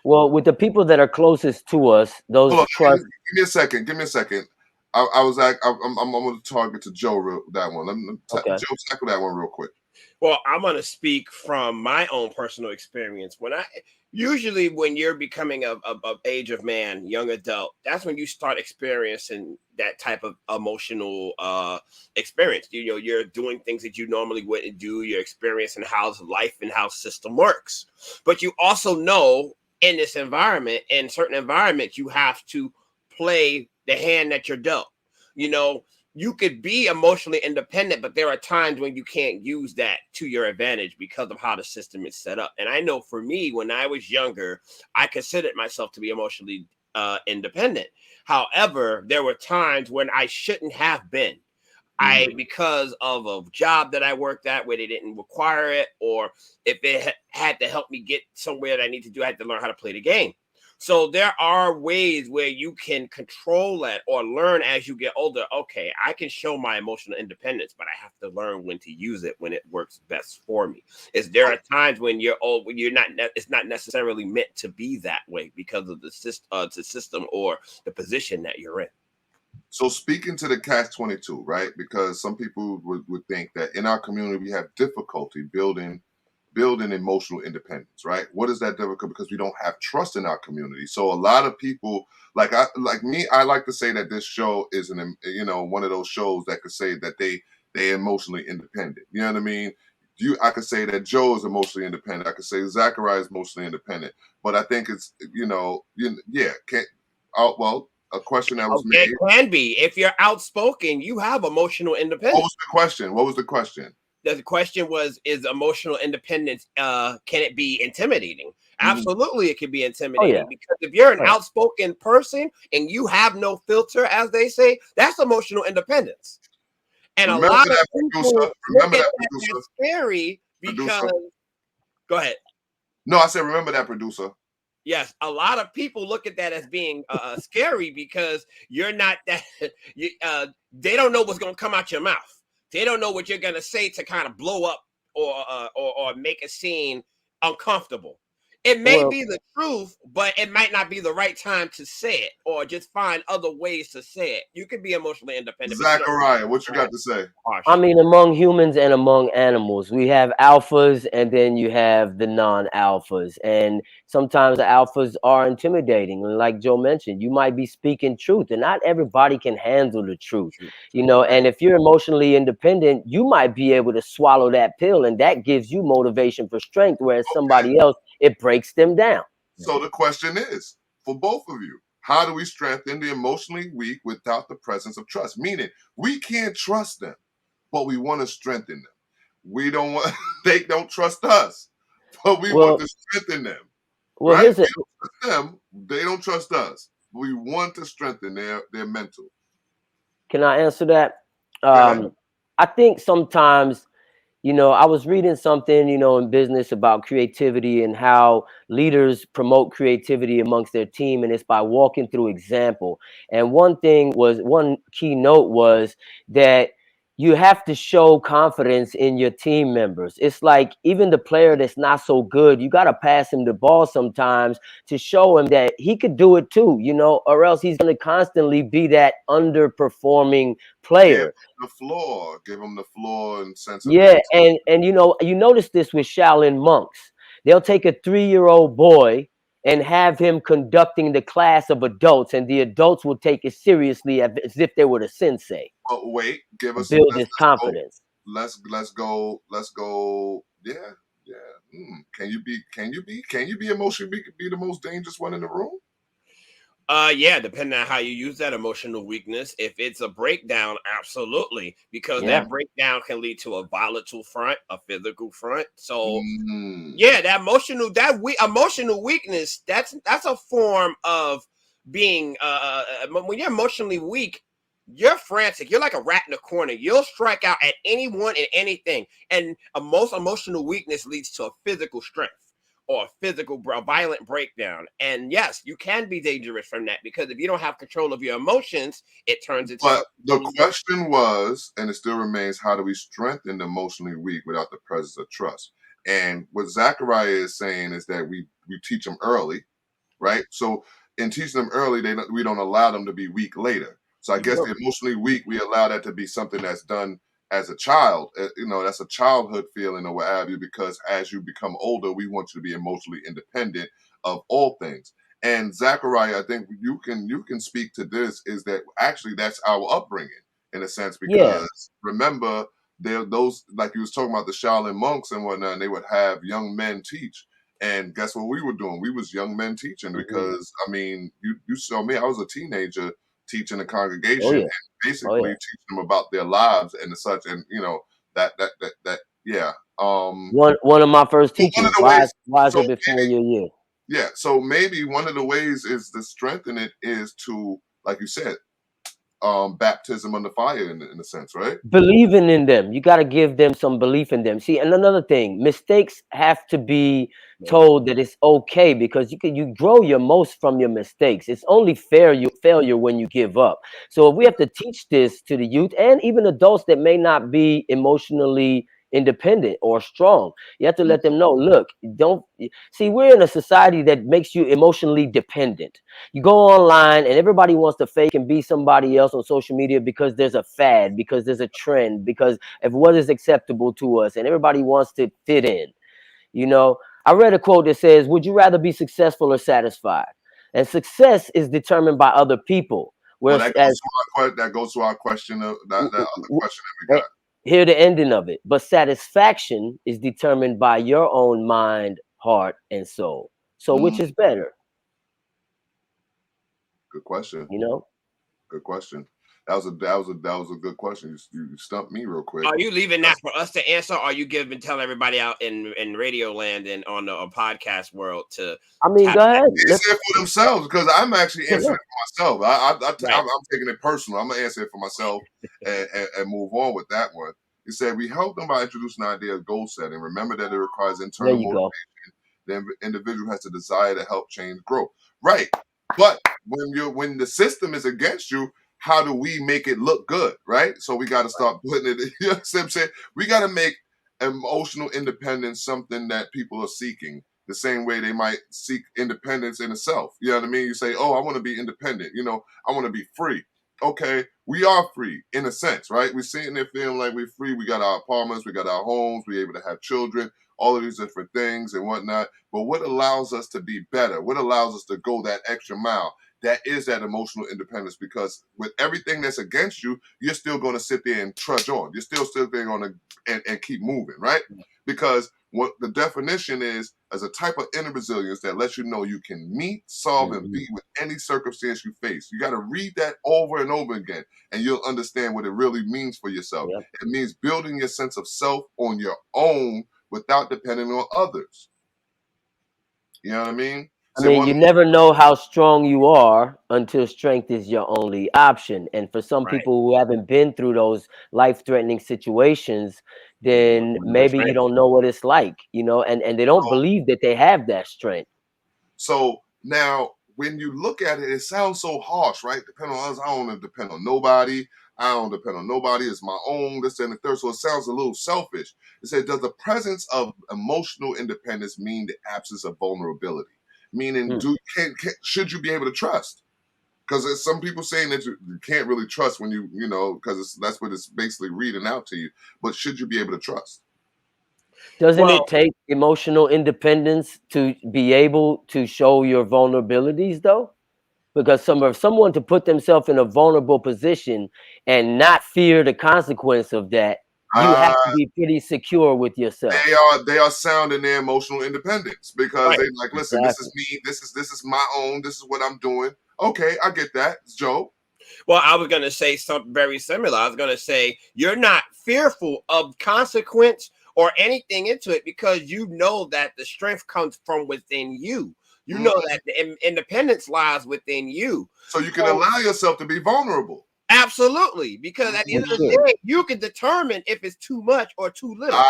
C: Well, with the people that are closest to us,
B: Hold
C: those
B: on,
C: trust.
B: give me a second. Give me a second. I was like, I'm going to target to Joe that one. Let me
C: Okay.
B: Joe tackle that one real quick.
D: Well, I'm going to speak from my own personal experience. When you're becoming a age of man, young adult, that's when you start experiencing that type of emotional experience. You're doing things that you normally wouldn't do. You're experiencing how life and how system works. But you also know in this environment, in certain environments, you have to play the hand that you're dealt. You know, you could be emotionally independent, but there are times when you can't use that to your advantage because of how the system is set up. And I know for me, when I was younger, I considered myself to be emotionally independent. However, there were times when I shouldn't have been. Because of a job that I worked at where they didn't require it, or if it had to help me get somewhere that I need to do, I had to learn how to play the game. So there are ways where you can control that or learn as you get older. Okay, I can show my emotional independence, but I have to learn when to use it when it works best for me. Is there are times when you're old, when you're not, it's not necessarily meant to be that way because of the system or the position that you're in.
B: So speaking to the catch-22, right? Because some people would think that in our community we have difficulty building emotional independence, right? What is that difficult? Because we don't have trust in our community. So a lot of people, like me, I like to say that this show is one of those shows that could say that they emotionally independent. You know what I mean? I could say that Joe is emotionally independent. I could say Zachariah is emotionally independent. But I think it's yeah. Well, a question that was
D: It
B: made.
D: can be. If you're outspoken, you have emotional
B: What
D: independence.
B: was the question? What was the question?
D: The question was, is emotional independence, can it be intimidating? Absolutely, it can be intimidating, because if you're an outspoken person and you have no filter, as they say, that's emotional independence. And
B: Remember
D: a lot of
B: that,
D: people
B: producer.
D: look
B: Remember
D: at
B: that,
D: that
B: producer.
D: as scary because,
B: Producer.
D: go ahead.
B: No, I said remember that, producer.
D: Yes, a lot of people look at that as being scary because you're not that. They don't know what's going to come out your mouth. They don't know what you're going to say to kind of blow up or make a scene uncomfortable. It may be the truth, but it might not be the right time to say it, or just find other ways to say it. You can be emotionally independent.
B: Zachariah, what you got to say?
C: I mean, among humans and among animals, we have alphas and then you have the non-alphas. And sometimes the alphas are intimidating. And like Joe mentioned, you might be speaking truth and not everybody can handle the truth, and if you're emotionally independent, you might be able to swallow that pill and that gives you motivation for strength, whereas somebody else, it breaks them down.
B: So the question is, for both of you, how do we strengthen the emotionally weak without the presence of trust? Meaning, we can't trust them, but we want to strengthen them. We don't want, they don't trust us, but we want to strengthen them.
C: Well,
B: right?
C: here's
B: We don't trust them, they don't trust us. We want to strengthen their mental.
C: Can I answer that? I think sometimes, I was reading something, in business about creativity and how leaders promote creativity amongst their team, and it's by walking through example. And one key note was that you have to show confidence in your team members. It's like even the player that's not so good, you got to pass him the ball sometimes to show him that he could do it too, or else he's going to constantly be that underperforming player.
B: Give him the floor and sense of
C: and you notice this with Shaolin monks. They'll take a 3-year-old boy and have him conducting the class of adults, and the adults will take it seriously as if they were the sensei.
B: Oh, wait, give us
C: build his confidence.
B: Let's go. Yeah. Can you be emotionally be the most dangerous one in the room?
D: Yeah, depending on how you use that emotional weakness. If it's a breakdown, absolutely, because that breakdown can lead to a volatile front, a physical front. So, yeah, that emotional weakness, that's a form of being. When you're emotionally weak, you're frantic. You're like a rat in the corner. You'll strike out at anyone and anything. And most emotional weakness leads to a physical strength, or a violent breakdown. And yes, you can be dangerous from that, because if you don't have control of your emotions, it turns into.
B: But the question was, and it still remains, how do we strengthen the emotionally weak without the presence of trust? And what Zachariah is saying is that we teach them early, right? So in teaching them early, we don't allow them to be weak later. So I guess the emotionally weak, we allow that to be something that's done as a child. That's a childhood feeling or what have you, because as you become older, we want you to be emotionally independent of all things. And Zachariah, I think you can speak to this, is that actually that's our upbringing in a sense, because remember, those, like you was talking about the Shaolin monks and whatnot, and they would have young men teach. And guess what we were doing? We was young men teaching, because I mean, you saw me, I was a teenager teaching a congregation and basically teaching them about their lives and such, and
C: one of my first teachers, wiser before your year.
B: Yeah, so maybe one of the ways is to strengthen it is to, like you said, baptism under fire in a sense, right?
C: Believing in them. You got to give them some belief in them. See, and another thing, mistakes have to be told that it's okay, because you grow your most from your mistakes. It's only failure when you give up. So if we have to teach this to the youth and even adults that may not be emotionally independent or strong. You have to let them know, look, don't see, we're in a society that makes you emotionally dependent. You go online and everybody wants to fake and be somebody else on social media because there's a fad, because there's a trend, because of what is acceptable to us, and everybody wants to fit in. You know, I read a quote that says, would you rather be successful or satisfied? And success is determined by other people.
B: Well,
C: Whereas
B: that goes to our question of that other question that we got.
C: hear the ending of it. But satisfaction is determined by your own mind, heart, and soul. So which is better?
B: Good question.
C: You know?
B: Good question. That was a good question. You stumped me real quick.
D: Are you leaving that for us to answer? Or are you tell everybody out in radio land and on the podcast world to?
C: I mean, go ahead.
B: Answer it for themselves, because I'm actually answering it for myself.
D: Right.
B: I'm taking it personal. I'm gonna answer it for myself and move on with that one. He said we help them by introducing the idea of goal setting. Remember that it requires internal motivation. The individual has a desire to help change growth. Right. But when the system is against you, how do we make it look good? Right. So we got to start putting it. You know what I'm saying? We got to make emotional independence something that people are seeking. The same way they might seek independence in itself. You know what I mean? You say, oh, I want to be independent. You know, I want to be free. Okay, we are free in a sense, right? We're sitting there feeling like we're free. We got our apartments, we got our homes, we're able to have children, all of these different things and whatnot. But what allows us to be better? What allows us to go that extra mile? That is that emotional independence, because with everything that's against you, you're still going to sit there and trudge on. You're still there going to and keep moving, right? Because what the definition is as a type of inner resilience that lets you know you can meet, solve, and be with any circumstance you face. You got to read that over and over again, and you'll understand what it really means for yourself.
C: Yep.
B: It means building your sense of self on your own without depending on others. You know what I mean?
C: I mean, you never know how strong you are until strength is your only option. And for some people who haven't been through those life-threatening situations, then maybe you don't know what it's like, you know, and they don't believe that they have that strength.
B: So now when you look at it, it sounds so harsh, right? Depend on us. I don't depend on nobody. I don't depend on nobody. It's my own, this and the third. So it sounds a little selfish. It said, does the presence of emotional independence mean the absence of vulnerability? Meaning, should you be able to trust? Because some people saying that you can't really trust when you know, because that's what it's basically reading out to you. But should you be able to trust?
C: Doesn't it take emotional independence to be able to show your vulnerabilities, though? Because someone to put themselves in a vulnerable position and not fear the consequence of that, you have to be pretty secure with yourself.
B: They are sound in their emotional independence, because they like, listen, this is me, this is my own, this is what I'm doing. Okay, I get that, Joe.
D: Well, I was going to say something very similar. I was going to say you're not fearful of consequence or anything into it, because you know that the strength comes from within you. You know that the independence lies within you.
B: So you can allow yourself to be vulnerable.
D: Absolutely, because at the end of the day, you can determine if it's too much or too little.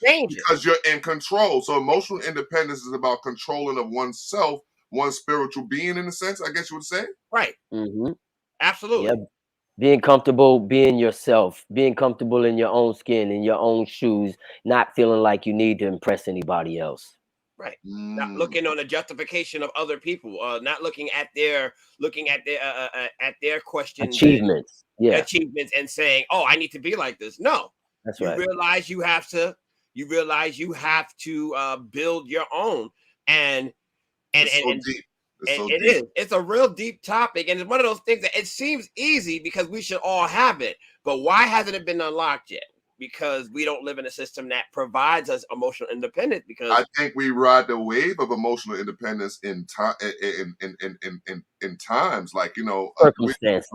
B: Because you're in control. So emotional independence is about controlling of oneself, one's spiritual being, in a sense, I guess you would say.
D: Right. Absolutely.
C: Yep. Being comfortable being yourself, being comfortable in your own skin, in your own shoes, not feeling like you need to impress anybody else.
D: Right. Not looking on the justification of other people, not looking at their questions,
C: achievements,
D: achievements, and saying, "Oh, I need to be like this." No,
C: that's
D: right.
C: You
D: realize you have to build your own, and it's a real deep topic, and it's one of those things that it seems easy because we should all have it, but why hasn't it been unlocked yet? Because we don't live in a system that provides us emotional independence. Because
B: I think we ride the wave of emotional independence in time, in times like, you know,
C: circumstances.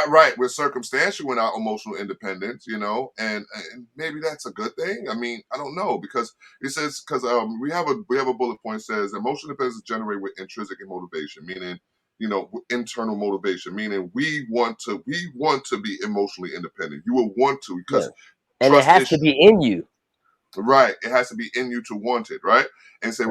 B: Right, we're circumstantial in our emotional independence, you know, and maybe that's a good thing. I mean, I don't know, because it says we have a bullet point that says emotional independence is generated with intrinsic motivation, meaning, you know, internal motivation, meaning we want to be emotionally independent. You will want to, because
C: and it has to be in you.
B: Right, it has to be in you to want it, right? And say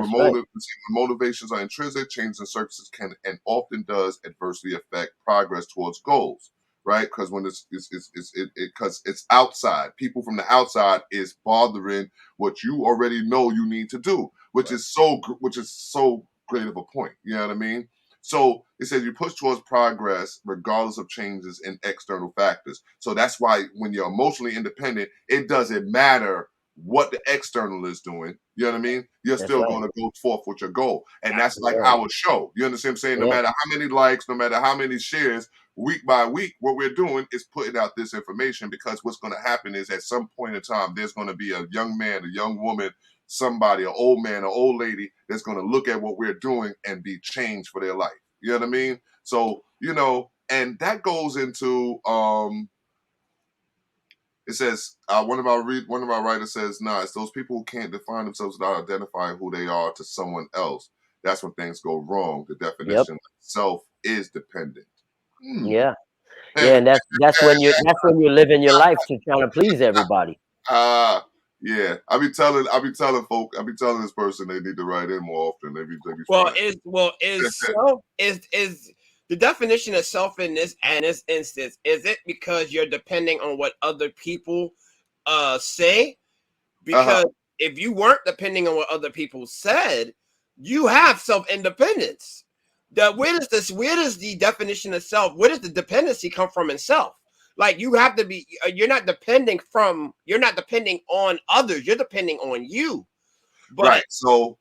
B: motivations are intrinsic, changes in circumstances can and often does adversely affect progress towards goals. right? Because when because it's outside, people from the outside is bothering what you already know you need to do, which is so great of a point. You know what I mean? So it says you push towards progress regardless of changes in external factors. So that's why when you're emotionally independent, it doesn't matter what the external is doing. You know what I mean? You're
C: That's
B: still
C: right.
B: going to go forth with your goal. And that's like
C: Right.
B: our show. You understand what I'm saying? No
C: Yeah.
B: matter how many likes, no matter how many shares, week by week, what we're doing is putting out this information, because what's going to happen is at some point in time, there's going to be a young man, a young woman, somebody, an old man, an old lady that's going to look at what we're doing and be changed for their life. You know what I mean? So, you know, and that goes into it says one of our writers says, "Nah, it's those people who can't define themselves without identifying who they are to someone else. That's when things go wrong. The definition of self is dependent."
C: Yeah, and that's when you're living your life to trying to please everybody.
B: Yeah. I be telling this person they need to write in more often. They be
D: is the definition of self in this instance, is it because you're depending on what other people say? Because if you weren't depending on what other people said, you have self-independence. Where does the definition of self, where does the dependency come from in self? Like, you have to be, you're not depending on others, you're depending on you. But
B: right. So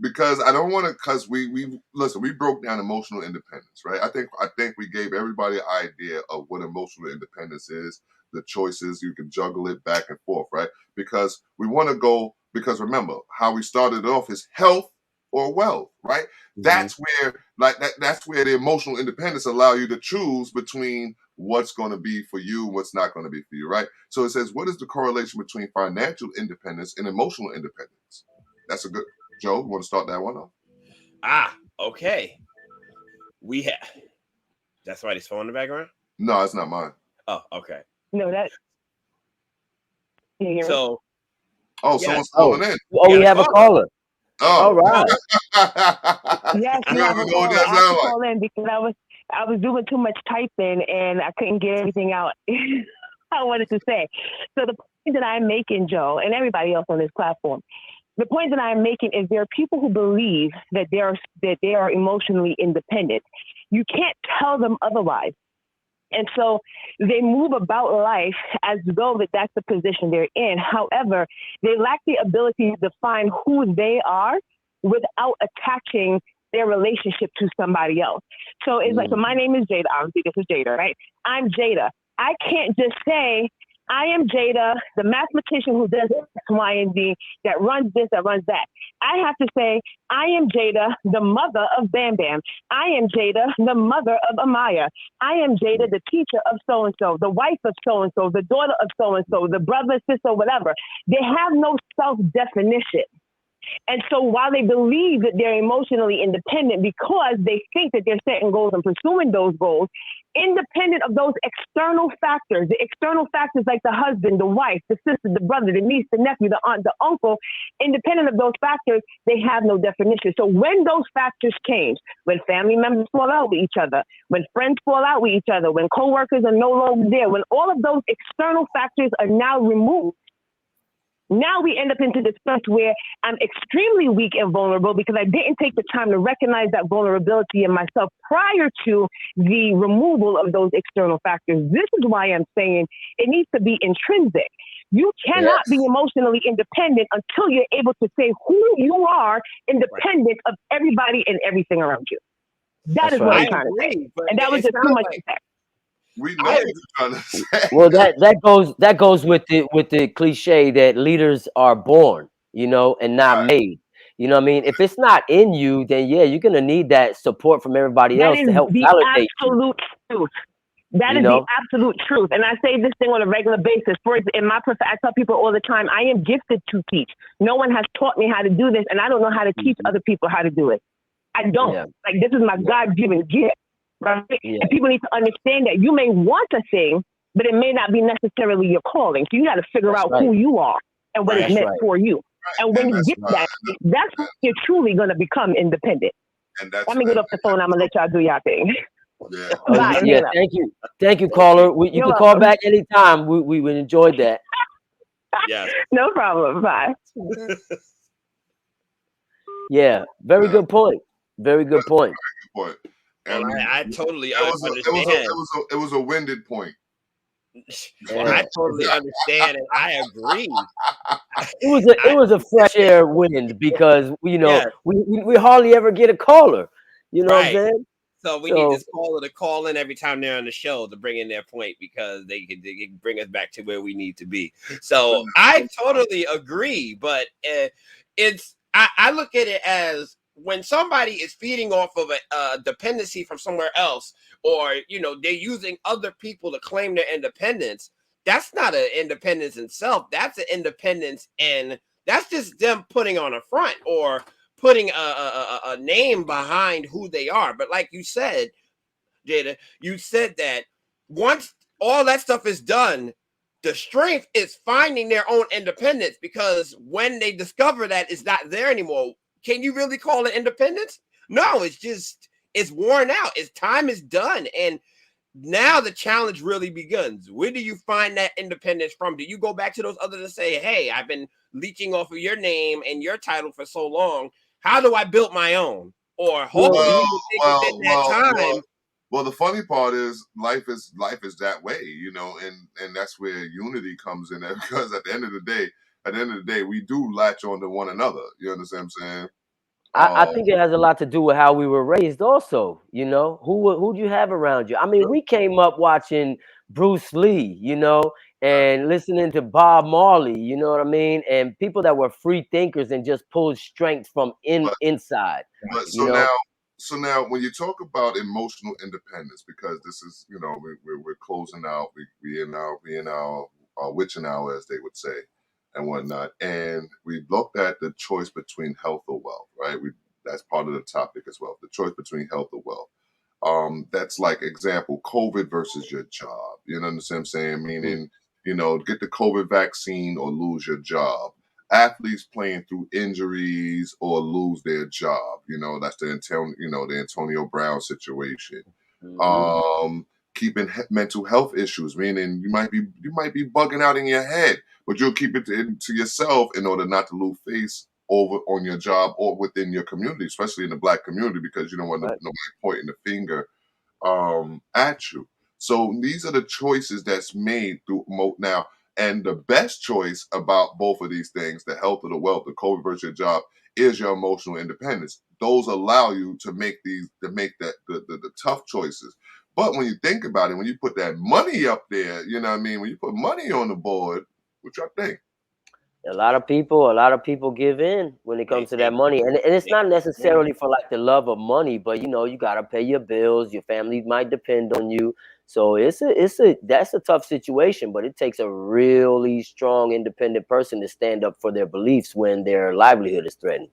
B: because I don't want to, because we listen, we broke down emotional independence, right? I think we gave everybody an idea of what emotional independence is, the choices, you can juggle it back and forth, right? Because we want to go, because remember how we started off is health or wealth, right? That's where that's where the emotional independence allow you to choose between what's going to be for you, what's not going to be for you, right? So it says, what is the correlation between financial independence and emotional independence? That's a good, Joe, you want to start that one off?
D: Okay. That's somebody's phone in the background?
B: No, it's not mine.
D: Oh, okay.
F: No, that.
D: So.
B: Someone's calling in.
C: We have a caller. All right.
F: Yes, you have a caller. I have to call in because I was doing too much typing and I couldn't get everything out I wanted to say. So the point that I'm making, Joe, and everybody else on this platform, the point that I'm making is there are people who believe that they are emotionally independent. You can't tell them otherwise. And so they move about life as though that's the position they're in. However, they lack the ability to define who they are without attaching their relationship to somebody else. So it's like, so my name is Jada. Obviously, this is Jada, right? I'm Jada. I can't just say, I am Jada, the mathematician who does X, Y, and Z, that runs this, that runs that. I have to say, I am Jada, the mother of Bam Bam. I am Jada, the mother of Amaya. I am Jada, the teacher of so-and-so, the wife of so-and-so, the daughter of so-and-so, the brother, sister, whatever. They have no self-definition. And so while they believe that they're emotionally independent because they think that they're setting goals and pursuing those goals, independent of those external factors, the external factors like the husband, the wife, the sister, the brother, the niece, the nephew, the aunt, the uncle, independent of those factors, they have no definition. So when those factors change, when family members fall out with each other, when friends fall out with each other, when coworkers are no longer there, when all of those external factors are now removed, now we end up into this place where I'm extremely weak and vulnerable because I didn't take the time to recognize that vulnerability in myself prior to the removal of those external factors. This is why I'm saying it needs to be intrinsic. You cannot be emotionally independent until you're able to say who you are independent of everybody and everything around you. That's what I'm trying to say. And that was just too much to say.
B: We know what you're trying to say.
C: Well, that goes with the cliche that leaders are born, and not made. You know what I mean? If it's not in you, then you're gonna need that support from everybody else to help validate
F: absolute truth. That is the absolute truth. And I say this thing on a regular basis. I tell people all the time, I am gifted to teach. No one has taught me how to do this, and I don't know how to teach other people how to do it. I don't. Like, this is my God-given gift. Right? Yeah. And people need to understand that you may want a thing, but it may not be necessarily your calling. So you got to figure out who you are and what is meant for you. And when you get that, that's when you're truly going to become independent.
B: And that's,
F: let me get off the phone. I'm going to let y'all do y'all thing.
B: Yeah.
F: Bye,
C: Yeah, thank you, caller. You
F: You're
C: can call
F: welcome.
C: back anytime. We enjoyed that.
D: Yes.
F: No problem. Bye.
C: Yeah, very
B: Yeah.
C: good point. Very good point.
B: Good point.
D: Well,
B: And
D: I totally
B: it
D: understand.
B: was a winded point.
D: Well,
C: Yeah.
D: I totally understand and I agree.
C: It
D: I
C: was a fresh air wind because
D: yeah,
C: we hardly ever get a caller. You know what I'm
D: right.
C: saying?
D: So we need
C: So
D: this caller to call in every time they're on the show to bring in their point because they can bring us back to where we need to be. So I totally agree, but I look at it as when somebody is feeding off of a dependency from somewhere else, or they're using other people to claim their independence. That's not an independence in self. That's an independence, and that's just them putting on a front or putting a name behind who they are. But like you said, Jada, you said that once all that stuff is done, the strength is finding their own independence, because when they discover that it's not there anymore, can you really call it independence? No, it's worn out. Its time is done. And now the challenge really begins. Where do you find that independence from? Do you go back to those others and say, hey, I've been leeching off of your name and your title for so long. How do I build my own? Or hopefully
B: Well,
D: you will take within that time.
B: well, the funny part is life is that way, and that's where unity comes in there, because at the end of the day, we do latch on to one another. You understand what I'm saying?
C: I think it has a lot to do with how we were raised also. Who'd you have around you? I mean, we came up watching Bruce Lee, and listening to Bob Marley, you know what I mean? And people that were free thinkers and just pulled strength from
B: But
C: inside,
B: but
C: you know?
B: so now when you talk about emotional independence, because this is, we're closing out, we in our witching hour, as they would say, and whatnot, and we looked at the choice between health or wealth, right? That's part of the topic as well, the choice between health or wealth. That's like example, COVID versus your job. You know what I'm saying? Meaning, get the COVID vaccine or lose your job. Athletes playing through injuries or lose their job. That's the Antonio Brown situation. Um, Keeping mental health issues, meaning you might be bugging out in your head, but you'll keep it to yourself in order not to lose face over on your job or within your community, especially in the Black community, because you don't want
C: Right.
B: nobody pointing the finger at you. So these are the choices that's made through now. And the best choice about both of these things, the health or the wealth, the COVID versus your job, is your emotional independence. Those allow you to make the tough choices. But when you think about it, when you put that money up there, you know what I mean? When you put money on the board, what y'all think?
C: A lot of people give in when it comes to that money, and it's not necessarily for like the love of money, but you got to pay your bills, your family might depend on you. So that's a tough situation, but it takes a really strong independent person to stand up for their beliefs when their livelihood is threatened.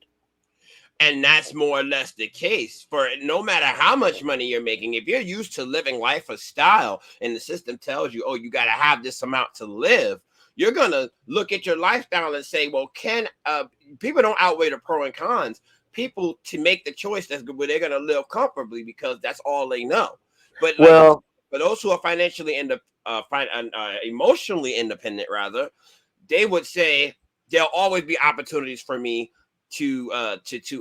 D: And that's more or less the case for no matter how much money you're making. If you're used to living life a style and the system tells you, oh, you got to have this amount to live, you're going to look at your lifestyle and say, well, people don't outweigh the pros and cons. People to make the choice that's good, where they're going to live comfortably because that's all they know. But for those who are financially emotionally independent, rather, they would say there'll always be opportunities for me to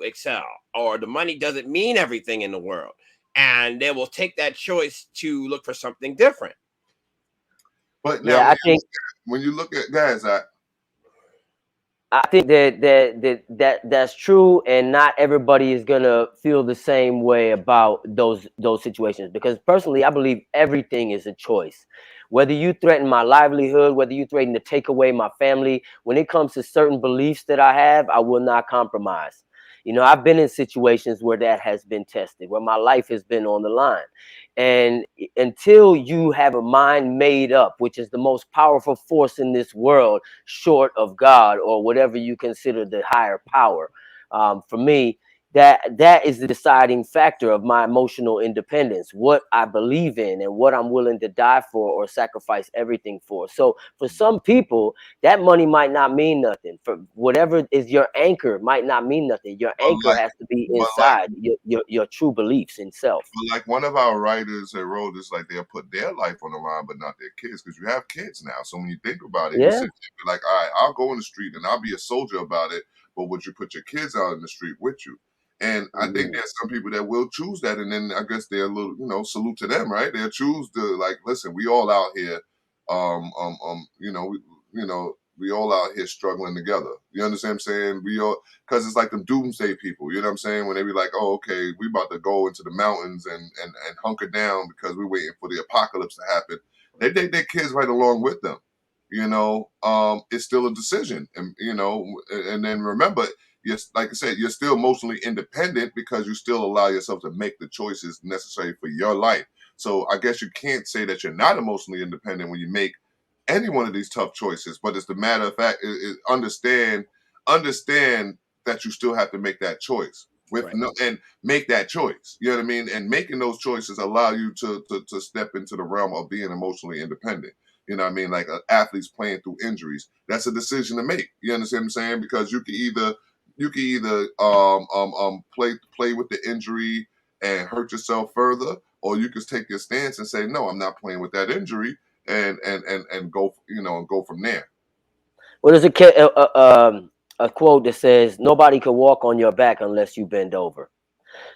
D: excel, or the money doesn't mean everything in the world, and they will take that choice to look for something different.
B: But now,
C: I think
B: when you look at guys,
C: I think that's true, and not everybody is gonna feel the same way about those situations. Because personally, I believe everything is a choice. Whether you threaten my livelihood, whether you threaten to take away my family, when it comes to certain beliefs that I have, I will not compromise. I've been in situations where that has been tested, where my life has been on the line. And until you have a mind made up, which is the most powerful force in this world, short of God or whatever you consider the higher power, for me, that is the deciding factor of my emotional independence, what I believe in and what I'm willing to die for or sacrifice everything for. So for some people, that money might not mean nothing. For whatever is your anchor might not mean nothing. Your
B: But
C: anchor
B: like,
C: has to be
B: but like,
C: inside your true beliefs in self.
B: but like one of our writers that wrote this, like they'll put their life on the line, but not their kids, because you have kids now. So when you think about it, you
C: Yeah.
B: sit there and be like, all right, I'll go in the street and I'll be a soldier about it, but would you put your kids out in the street with you? And I think there's some people that will choose that, and then I guess they're a little, salute to them, right? They'll choose to like, listen, we all out here, we all out here struggling together. You understand what I'm saying? We all, because it's like the doomsday people, you know what I'm saying? When they be like, oh, okay, we about to go into the mountains and hunker down because we're waiting for the apocalypse to happen. They take their kids right along with them. It's still a decision. And then remember, yes, like I said, you're still emotionally independent because you still allow yourself to make the choices necessary for your life. So I guess you can't say that you're not emotionally independent when you make any one of these tough choices, but it's the matter of fact, understand that you still have to make that choice with
D: Right.
B: no and make that choice. You know what I mean? And making those choices allow you to step into the realm of being emotionally independent. You know what I mean? Like athletes playing through injuries. That's a decision to make. You understand what I'm saying? Because you can either play with the injury and hurt yourself further, or you can take your stance and say, no, I'm not playing with that injury and go and go from there.
C: Well, there's a quote that says, "Nobody can walk on your back unless you bend over."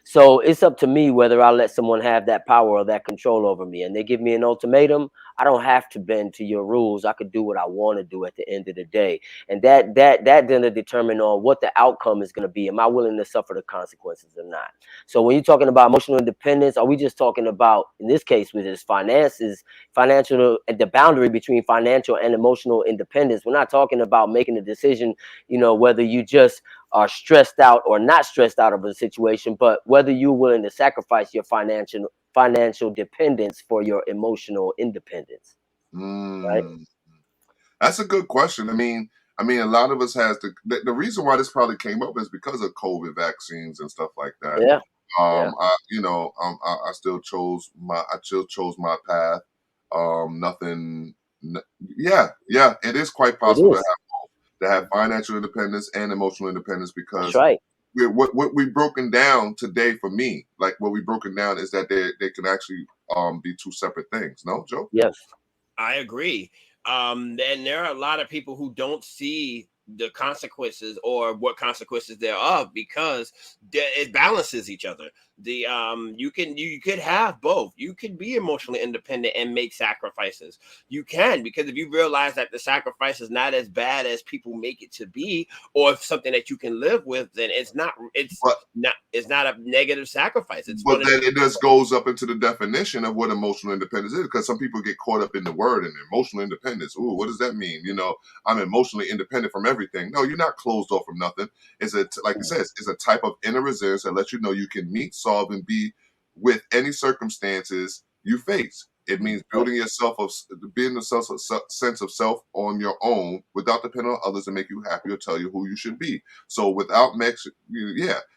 C: So it's up to me whether I let someone have that power or that control over me. And they give me an ultimatum, I don't have to bend to your rules. I could do what I want to do at the end of the day. And that then to determine on what the outcome is going to be. Am I willing to suffer the consequences or not? So when you're talking about emotional independence, are we just talking about, in this case, with his finances, financial, the boundary between financial and emotional independence? We're not talking about making a decision, whether you just are stressed out or not stressed out of a situation, but whether you're willing to sacrifice your financial dependence for your emotional independence, right?
B: Mm, that's a good question. I mean, a lot of us has the reason why this probably came up is because of COVID vaccines and stuff like that.
C: Yeah, yeah,
B: I still chose my path. Nothing. Yeah, it is quite
C: it
B: possible
C: is.
B: to have financial independence and emotional independence
C: That's
B: because
C: right.
B: what we've broken down today for me, like what we've broken down is that they can actually be two separate things. No, Joe?
C: Yes.
D: I agree. And there are a lot of people who don't see the consequences or what consequences there are because it balances each other. You could have both. You could be emotionally independent and make sacrifices. You can, because if you realize that the sacrifice is not as bad as people make it to be, or if something that you can live with, then
B: But
D: it's not a negative sacrifice. It's
B: but
D: going to
B: then it just goes up into the definition of what emotional independence is because some people get caught up in the word and emotional independence. Ooh, what does that mean? I'm emotionally independent from everything. No, you're not closed off from nothing. Like it says, it's a type of inner resilience that lets you know you can meet, solve, and be with any circumstances you face. It means building a sense of self on your own without depending on others to make you happy or tell you who you should be. So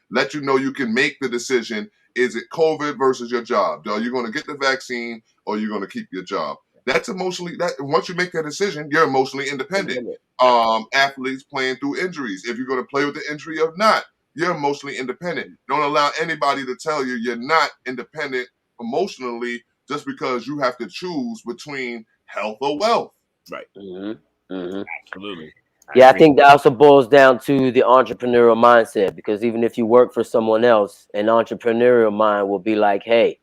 B: let you know you can make the decision. Is it COVID versus your job? Are you going to get the vaccine or are you going to keep your job? That's emotionally that once you make that decision, you're emotionally independent. Athletes playing through injuries. If you're going to play with the injury or not, you're emotionally independent. Don't allow anybody to tell you you're not independent emotionally just because you have to choose between health or wealth.
D: right.
C: Mm-hmm. Mm-hmm.
D: Absolutely. I
C: Yeah, I
D: agree.
C: think that also boils down to the entrepreneurial mindset, because even if you work for someone else, an entrepreneurial mind will be like, hey,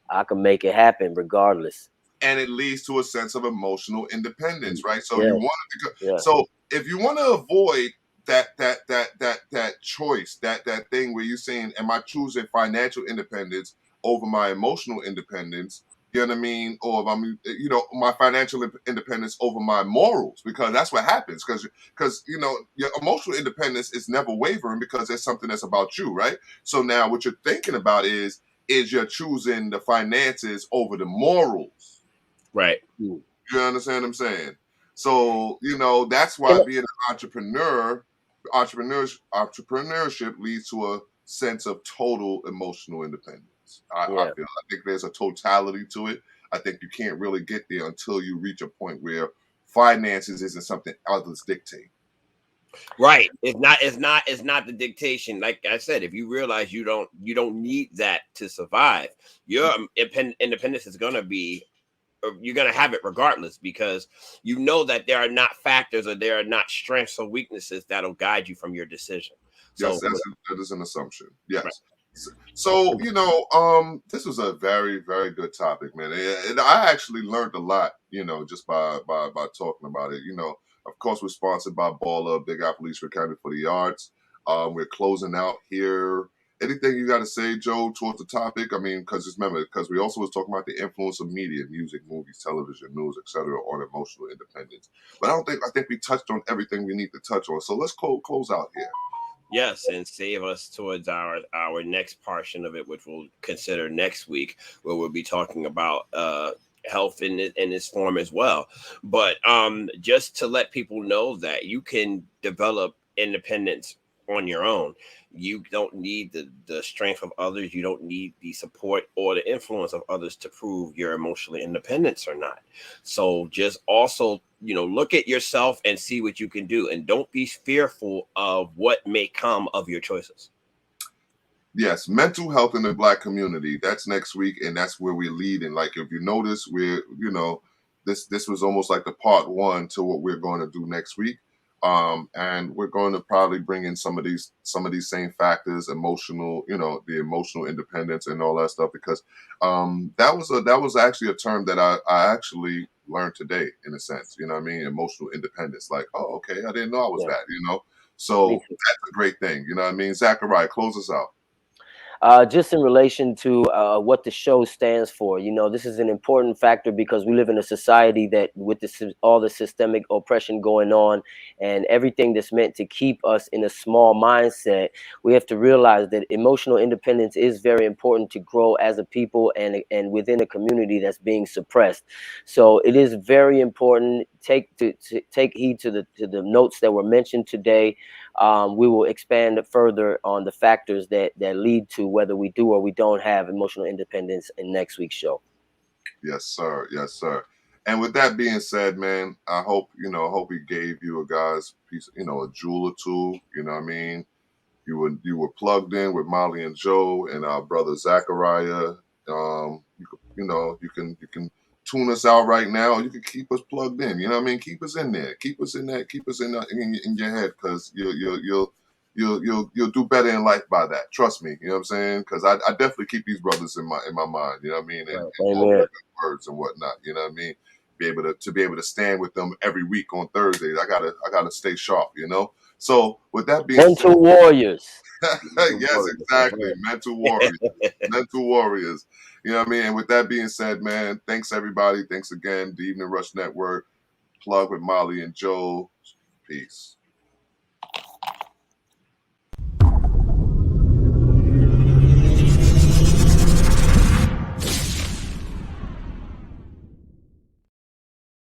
C: I can make it happen regardless.
B: And it leads to a sense of emotional independence, right? So you
C: Yes,
B: want to
C: yes.
B: so if you want to avoid that choice, that thing where you're saying, am I choosing financial independence over my emotional independence? You know what I mean? Or if my financial independence over my morals, because that's what happens. Because your emotional independence is never wavering because there's something that's about you, right? So now what you're thinking about is you're choosing the finances over the morals.
D: Right.
C: Mm.
B: You understand what I'm saying? So, that's why
C: And
B: being an entrepreneurship leads to a sense of total emotional independence. I
C: Yeah.
B: feel. I think there's a totality to it. I think you can't really get there until you reach a point where finances isn't something others dictate.
D: Right. It's not the dictation. Like I said, if you realize you don't need that to survive, your independence is gonna be, you're gonna have it regardless, because you know that there are not factors or there are not strengths or weaknesses that'll guide you from your decision. So
B: Yes, that is an assumption.
D: right.
B: Yes. So, this was a very, very good topic, man. And I actually learned a lot, just by talking about it. Of course, we're sponsored by Baller, Big Apple East County for the Arts. We're closing out here. Anything you got to say, Joe, towards the topic? I mean, because we also was talking about the influence of media, music, movies, television, news, etc., on emotional independence. But I think we touched on everything we need to touch on. So let's close out here.
D: Yes, and save us towards our next portion of it, which we'll consider next week, where we'll be talking about health in this form as well. But just to let people know that you can develop independence on your own. You don't need the strength of others. You don't need the support or the influence of others to prove you're emotionally independent or not. So just also, look at yourself and see what you can do, and don't be fearful of what may come of your choices.
B: Yes, mental health in the Black community. That's next week, and that's where we lead. And like, if you notice, this was almost like the part one to what we're going to do next week. And we're going to probably bring in some of these same factors, emotional, the emotional independence and all that stuff, because that was actually a term that I actually learned today, in a sense. You know what I mean? Emotional independence. Like, oh, okay, I didn't know I was
C: Yeah.
B: that. So that's a great thing. You know what I mean? Zachariah, close us out.
C: Just in relation to what the show stands for, this is an important factor because we live in a society that, with all the systemic oppression going on and everything that's meant to keep us in a small mindset, we have to realize that emotional independence is very important to grow as a people and within a community that's being suppressed. So it is very important. Take heed to the notes that were mentioned today. We will expand further on the factors that lead to whether we do or we don't have emotional independence in next week's show.
B: Yes, sir. Yes, sir. And with that being said, man, I hope we gave you guys piece, a jewel or two. You know what I mean? You were plugged in with Molly and Joe and our brother Zachariah. You can tune us out right now. You can keep us plugged in. You know what I mean? Keep us in there. Keep us in there. Keep us in your head, because you'll do better in life by that. Trust me. You know what I'm saying? Because I definitely keep these brothers in my mind. You know what I mean? And all their words and whatnot. You know what I mean? Be able to stand with them every week on Thursdays. I gotta stay sharp. So with that being
C: mental
B: said,
C: warriors.
B: yes, exactly. Mental warriors. Mental warriors. You know what I mean? And with that being said, man, thanks everybody. Thanks again. The Evening Rush Network. Plug with Molly and Joe. Peace.